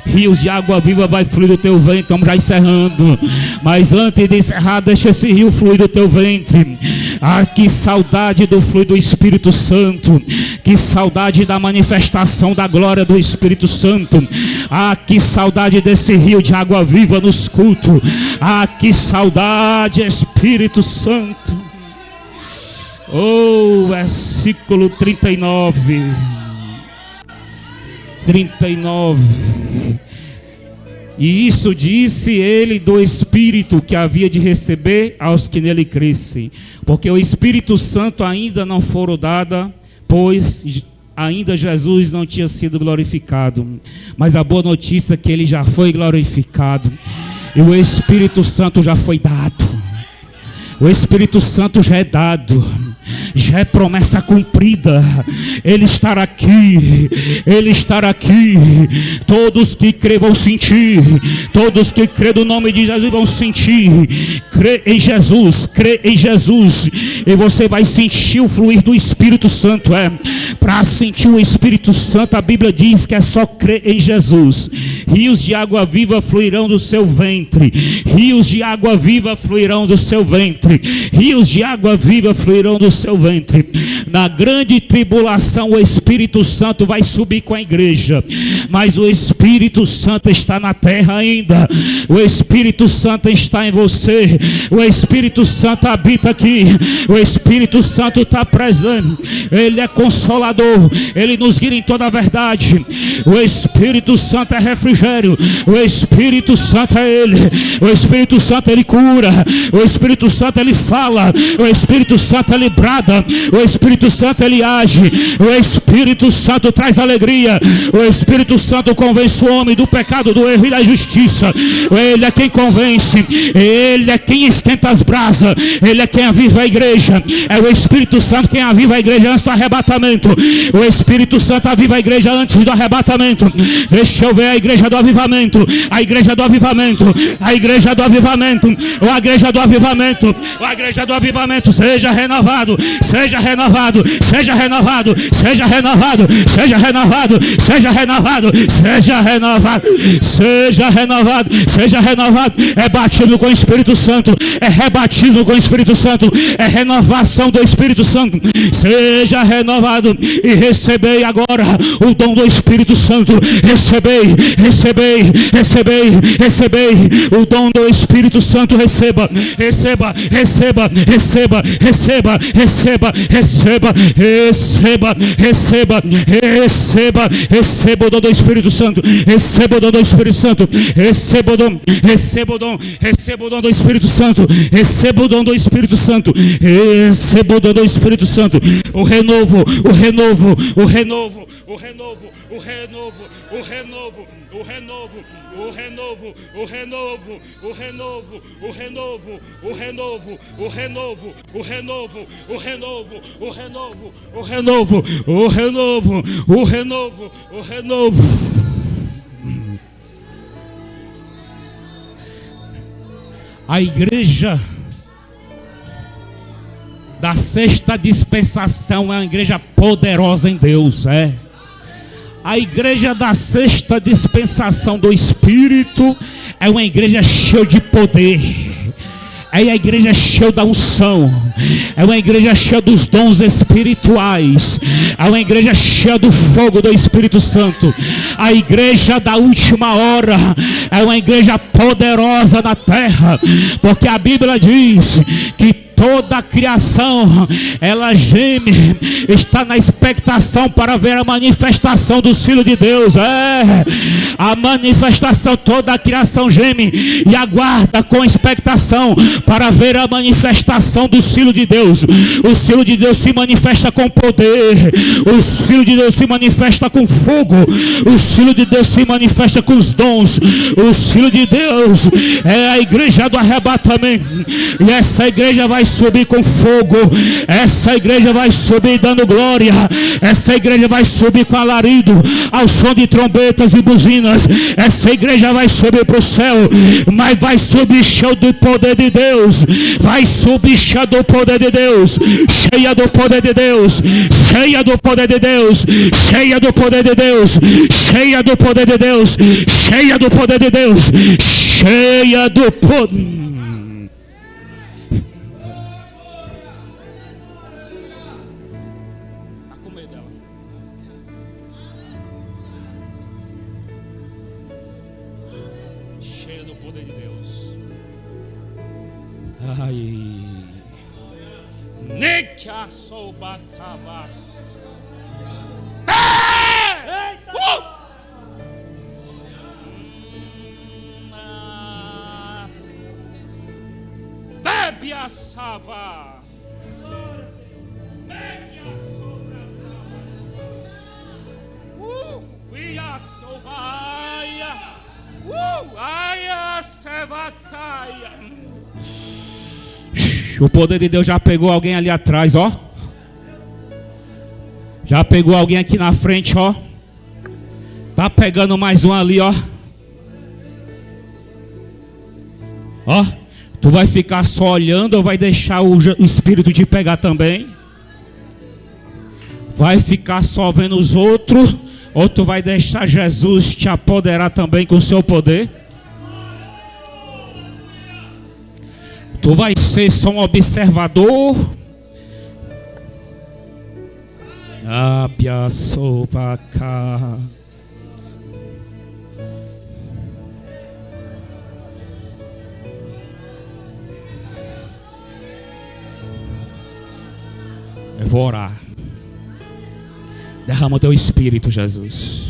rios de água viva vai fluir do teu ventre. Estamos já encerrando, mas antes de encerrar, deixa esse rio fluir do teu ventre. Ah, que saudade do fluir do Espírito Santo. Que saudade da manifestação da glória do Espírito Santo. Ah, que saudade desse rio de água viva nos cultos. Ah, que saudade, Espírito Santo. Oh, versículo 39. E isso disse ele do Espírito que havia de receber aos que nele crescem, porque o Espírito Santo ainda não fora dado, pois ainda Jesus não tinha sido glorificado. Mas a boa notícia é que ele já foi glorificado e o Espírito Santo já foi dado. O Espírito Santo já é dado, já é promessa cumprida. Ele estará aqui, Ele estará aqui. Todos que crê vão sentir, todos que crê no nome de Jesus vão sentir. Crê em Jesus, e você vai sentir o fluir do Espírito Santo. Para sentir o Espírito Santo, a Bíblia diz que é só crer em Jesus. Rios de água viva fluirão do seu ventre. Rios de água viva fluirão do seu ventre. Rios de água viva fluirão do seu ventre. Na grande tribulação, o Espírito Santo vai subir com a igreja, mas o Espírito Santo está na terra ainda. O Espírito Santo está em você. O Espírito Santo habita aqui. O Espírito Santo está presente. Ele é consolador. Ele nos guia em toda a verdade. O Espírito Santo é refrigério. O Espírito Santo é Ele. O Espírito Santo Ele cura. O Espírito Santo Ele fala. O Espírito Santo Ele brada. O Espírito Santo Ele age. O Espírito Santo traz alegria. O Espírito Santo convence o homem do pecado, do erro e da justiça. Ele é quem convence. Ele é quem esquenta as brasas. Ele é quem aviva a igreja. É o Espírito Santo quem aviva a igreja antes do arrebatamento. O Espírito Santo aviva a igreja antes do arrebatamento. Deixa eu ver a igreja do avivamento. A igreja do avivamento. A igreja do avivamento. A igreja do avivamento. A igreja do avivamento. Seja renovado. renovado, seja renovado, seja renovado, seja renovado, seja renovado, seja renovado, seja renovado, seja renovado, seja renovado. É batismo com o Espírito Santo, é rebatismo com o Espírito Santo, é renovação do Espírito Santo. Seja renovado e recebei agora o dom do Espírito Santo. Recebei, recebei, recebei, recebei o dom do Espírito Santo. Receba, receba, receba, receba, receba, receba, receba, receba, receba, receba, receba o dom do Espírito Santo. Receba o dom do Espírito Santo. Receba o dom, receba o dom, receba o dom do Espírito Santo. Receba o dom do Espírito Santo. Receba o dom do Espírito Santo. O renovo, o renovo, o renovo, o renovo, o renovo, o renovo, o renovo, o renovo, o renovo, o renovo, o renovo, o renovo, o renovo, o renovo, o renovo, o renovo, o renovo, o renovo, o renovo, o renovo. A igreja da sexta dispensação é uma igreja poderosa em Deus, é. A igreja da sexta dispensação do Espírito é uma igreja cheia de poder. É a igreja cheia da unção. É uma igreja cheia dos dons espirituais. É uma igreja cheia do fogo do Espírito Santo. A igreja da última hora é uma igreja poderosa na terra, porque a Bíblia diz que toda a criação, ela geme, está na expectação para ver a manifestação do Filho de Deus. É, a manifestação, toda a criação geme e aguarda com expectação para ver a manifestação do Filho de Deus. O Filho de Deus se manifesta com poder, o Filho de Deus se manifesta com fogo, o Filho de Deus se manifesta com os dons. O Filho de Deus é a igreja do arrebatamento, e essa igreja vai subir com fogo, essa igreja vai subir dando glória, essa igreja vai subir com alarido, ao som de trombetas e buzinas. Essa igreja vai subir para o céu, mas vai subir cheio do poder de Deus, vai subir cheia do poder de Deus, cheia do poder de Deus, cheia do poder de Deus, cheia do poder de Deus, cheia do poder de Deus, cheia do poder de Deus, cheia do poder. Cheia do poder de Deus. Ai. Neca sobacabas. Bebe a sava. Bebe a sobra. Ia sovaia. Aia sevacaia. O poder de Deus já pegou alguém ali atrás, ó. Já pegou alguém aqui na frente, ó. Tá pegando mais um ali, ó. Ó. Tu vai ficar só olhando ou vai deixar o Espírito te pegar também? Vai ficar só vendo os outros ou tu vai deixar Jesus te apoderar também com o seu poder? Tu vai ser só um observador? Abia sovaca. Eu vou orar. Derrama o teu Espírito, Jesus.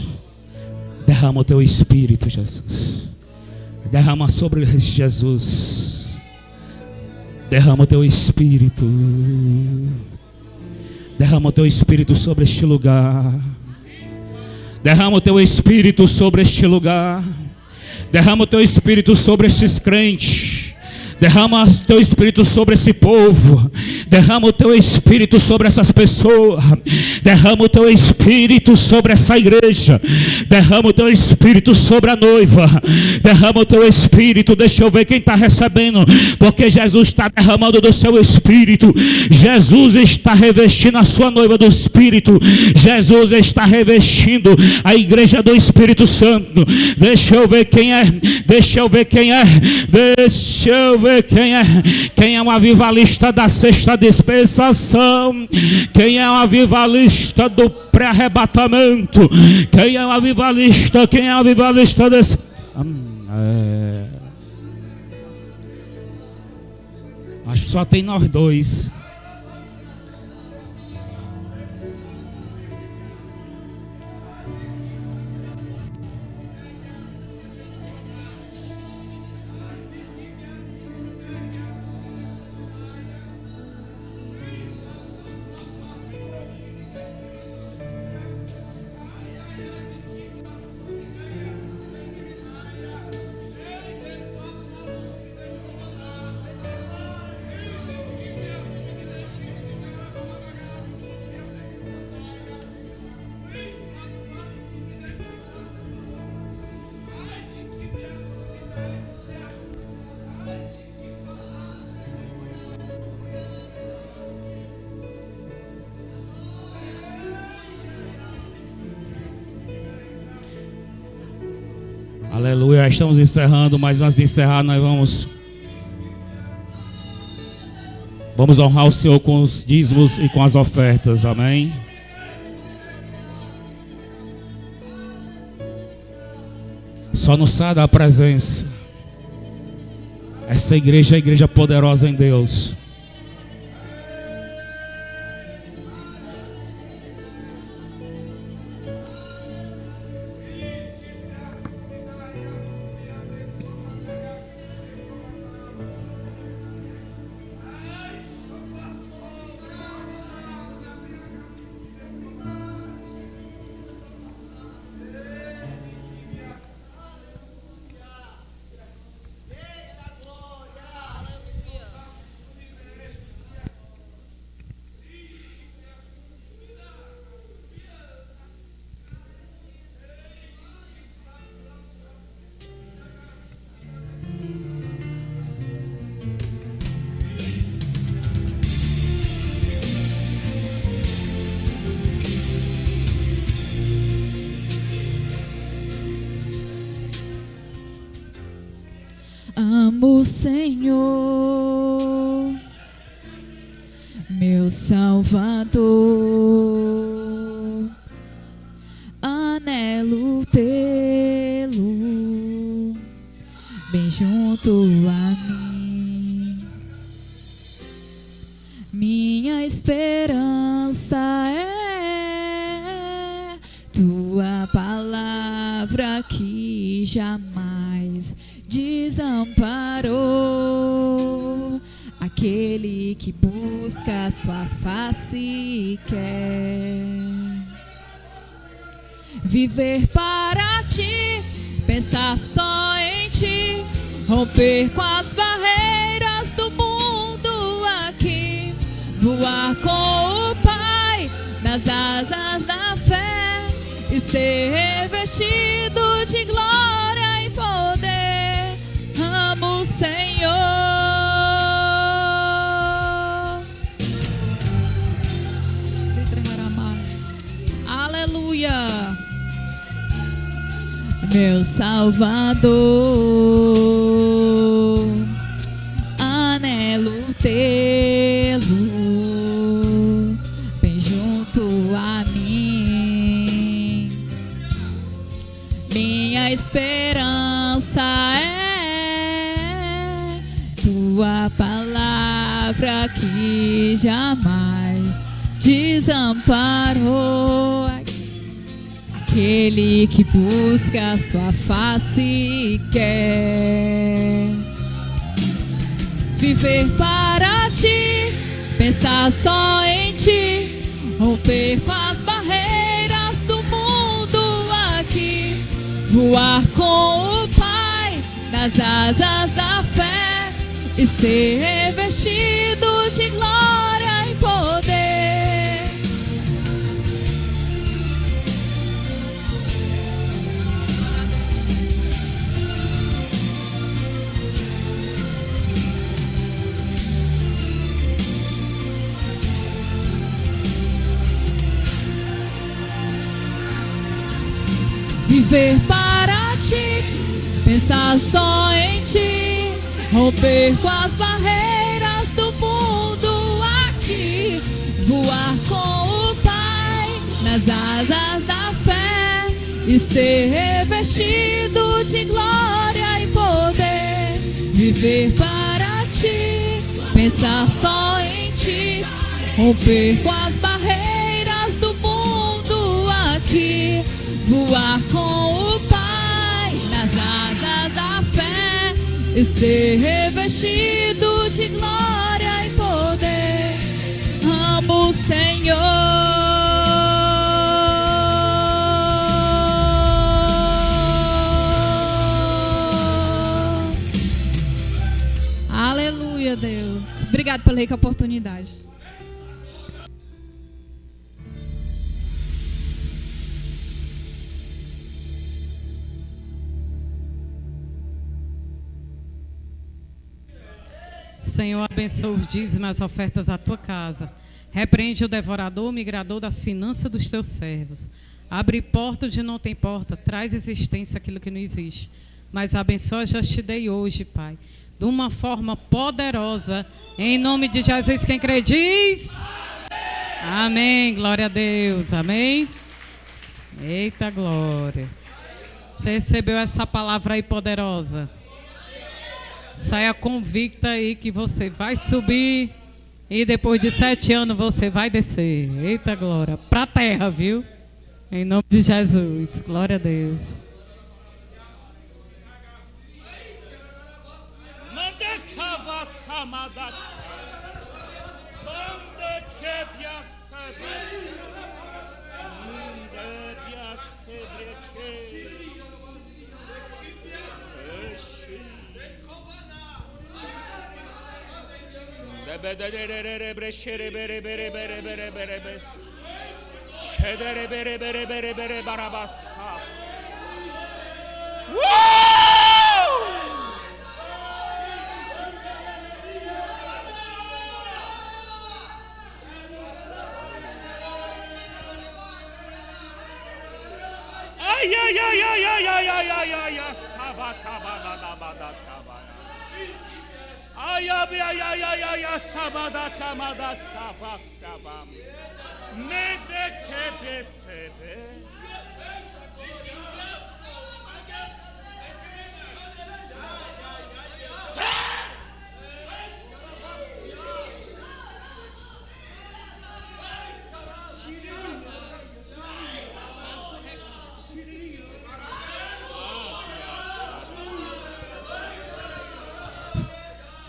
Derrama o teu Espírito, Jesus. Derrama sobre Jesus. Derrama o teu Espírito. Derrama o teu Espírito sobre este lugar. Derrama o teu Espírito sobre este lugar. Derrama o teu Espírito sobre estes crentes. Derrama o teu Espírito sobre esse povo. Derrama o teu Espírito sobre essas pessoas. Derrama o teu Espírito sobre essa igreja. Derrama o teu Espírito sobre a noiva. Derrama o teu Espírito. Deixa eu ver quem está recebendo. Porque Jesus está derramando do seu Espírito. Jesus está revestindo a sua noiva do Espírito. Jesus está revestindo a igreja do Espírito Santo. Deixa eu ver quem é. Deixa eu ver quem é. Deixa eu ver quem é. Quem é um avivalista da sexta dispensação? Quem é um avivalista do pré-arrebatamento? Quem é um avivalista? Quem é um avivalista desse? Acho que só tem nós dois. Aleluia, estamos encerrando, mas antes de encerrar nós vamos honrar o Senhor com os dízimos e com as ofertas, amém? Só não sai da presença. Essa igreja é a igreja poderosa em Deus. Amo o Senhor, meu Salvador, anelo tê-lo bem junto a mim. Minha esperança é tua palavra que jamais desamparou aquele que busca a sua face e quer viver para ti, pensar só em ti, romper com as barreiras do mundo aqui, voar com o Pai nas asas da fé e ser revestido de glória e poder. Amo o Senhor. Aleluia. Meu Salvador, anelo tê-lo bem junto a mim. Minha esperança é tua palavra que jamais desamparou aquele que busca a sua face e quer viver para ti, pensar só em ti, romper com as barreiras do mundo aqui, voar com o Pai nas asas da fé e ser revestido de glória e poder. Viver para ti, pensar só em ti, romper com as barreiras do mundo aqui, voar com o Pai nas asas da fé e ser revestido de glória e poder. Viver para ti, pensar só em ti, romper com as barreiras do mundo aqui, voar com o Pai nas asas da fé e ser revestido de glória e poder. Amo o Senhor. Aleluia, Deus. Obrigado pela rica oportunidade. Senhor, abençoa os dízimos e as ofertas à tua casa. Repreende o devorador, o migrador das finanças dos teus servos. Abre porta onde não tem porta. Traz existência aquilo que não existe. Mas abençoa, já te dei hoje, Pai, de uma forma poderosa. Em nome de Jesus, quem crê diz? Amém. Glória a Deus. Amém. Eita glória. Você recebeu essa palavra aí poderosa? Saia convicta aí que você vai subir e depois de 7 anos você vai descer. Eita glória. Para a terra, viu? Em nome de Jesus. Glória a Deus.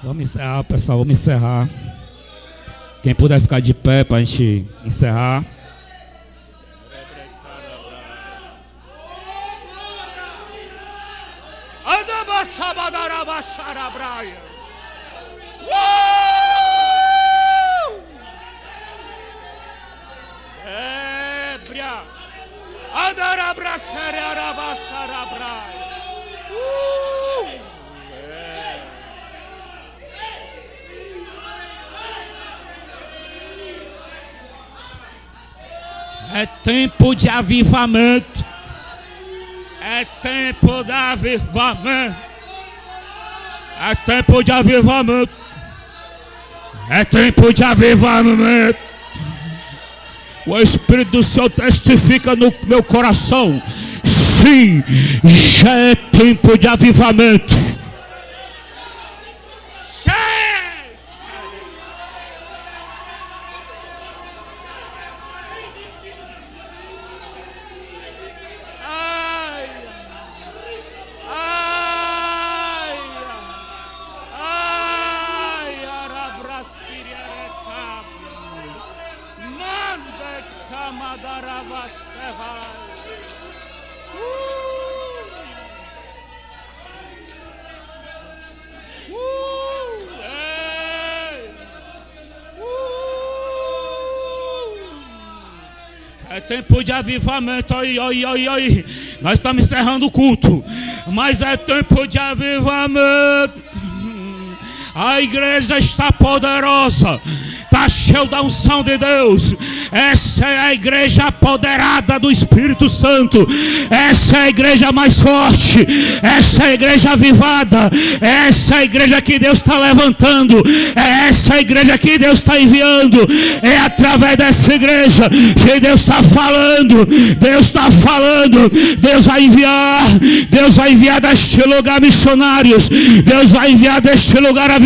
Vamos encerrar, pessoal, vamos encerrar. Quem puder ficar de pé para a gente encerrar. É tempo de avivamento. É tempo de avivamento. É tempo de avivamento. É tempo de avivamento. O Espírito do Senhor testifica no meu coração. Sim, já é tempo de avivamento. É tempo de avivamento. Aí. Nós estamos encerrando o culto, mas é tempo de avivamento. A igreja está poderosa, está cheia da unção de Deus. Essa é a igreja apoderada do Espírito Santo. Essa é a igreja mais forte. Essa é a igreja avivada. Essa é a igreja que Deus está levantando. É essa a igreja que Deus está enviando. É através dessa igreja que Deus está falando. Deus está falando. Deus vai enviar. Deus vai enviar deste lugar missionários. Deus vai enviar deste lugar avivalista.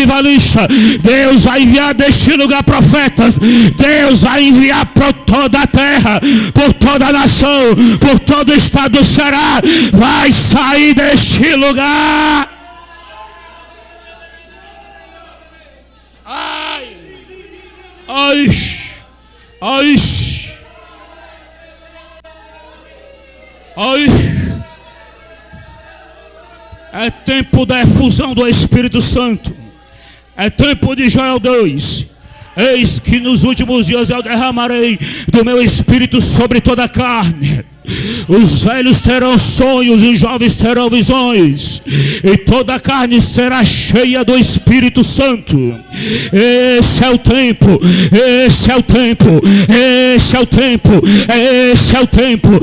Deus vai enviar deste lugar profetas. Deus vai enviar por toda a terra, por toda a nação, por todo o estado do Ceará. Vai sair deste lugar. Ai. É tempo da efusão do Espírito Santo. É tempo de Joel 2. Eis que nos últimos dias eu derramarei do meu Espírito sobre toda a carne. Os velhos terão sonhos, os jovens terão visões, e toda a carne será cheia do Espírito Santo. Esse é o tempo, esse é o tempo, esse é o tempo, esse é o tempo,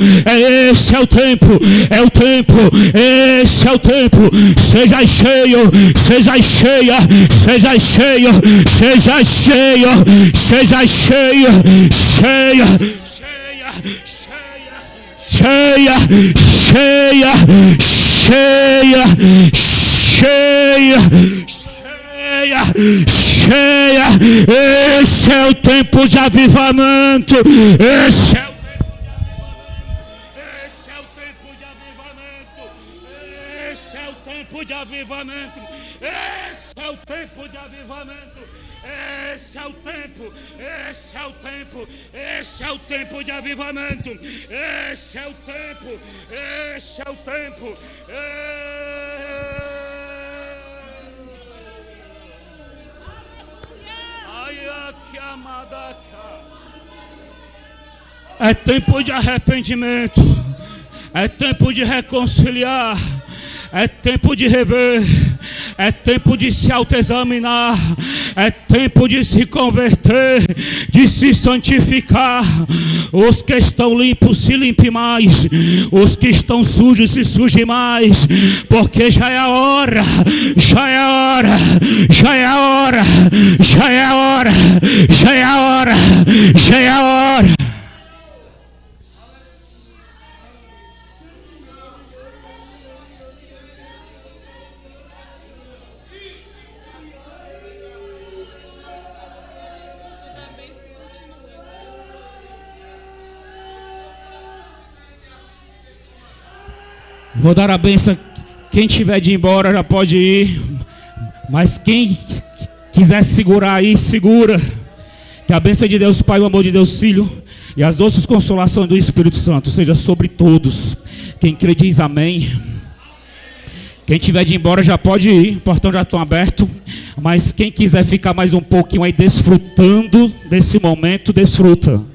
esse é o tempo, é o tempo, esse é o tempo. Seja cheio, seja cheia, seja cheio, seja cheio, seja cheia, cheia, cheia, cheia, cheia, cheia, cheia, cheia, cheia. Esse é o tempo de avivamento. Esse é o tempo de avivamento. Esse é o tempo de avivamento. Esse é o tempo de avivamento. Esse é o tempo, esse é o tempo, esse é o tempo de avivamento. Esse é o tempo, esse é o tempo. É tempo de arrependimento. É tempo de reconciliar. É tempo de rever. É tempo de se autoexaminar. É tempo de se converter, de se santificar. Os que estão limpos se limpem mais. Os que estão sujos se sujem mais. Porque já é a hora. Já é a hora. Já é a hora. Já é a hora. Já é a hora. Já é a hora. Vou dar a bênção. Quem tiver de ir embora já pode ir. Mas quem quiser segurar aí, segura. Que a bênção de Deus Pai, o amor de Deus Filho e as doces consolações do Espírito Santo seja sobre todos. Quem crê diz amém. Quem tiver de ir embora já pode ir. O portão já está aberto. Mas quem quiser ficar mais um pouquinho aí desfrutando desse momento, desfruta.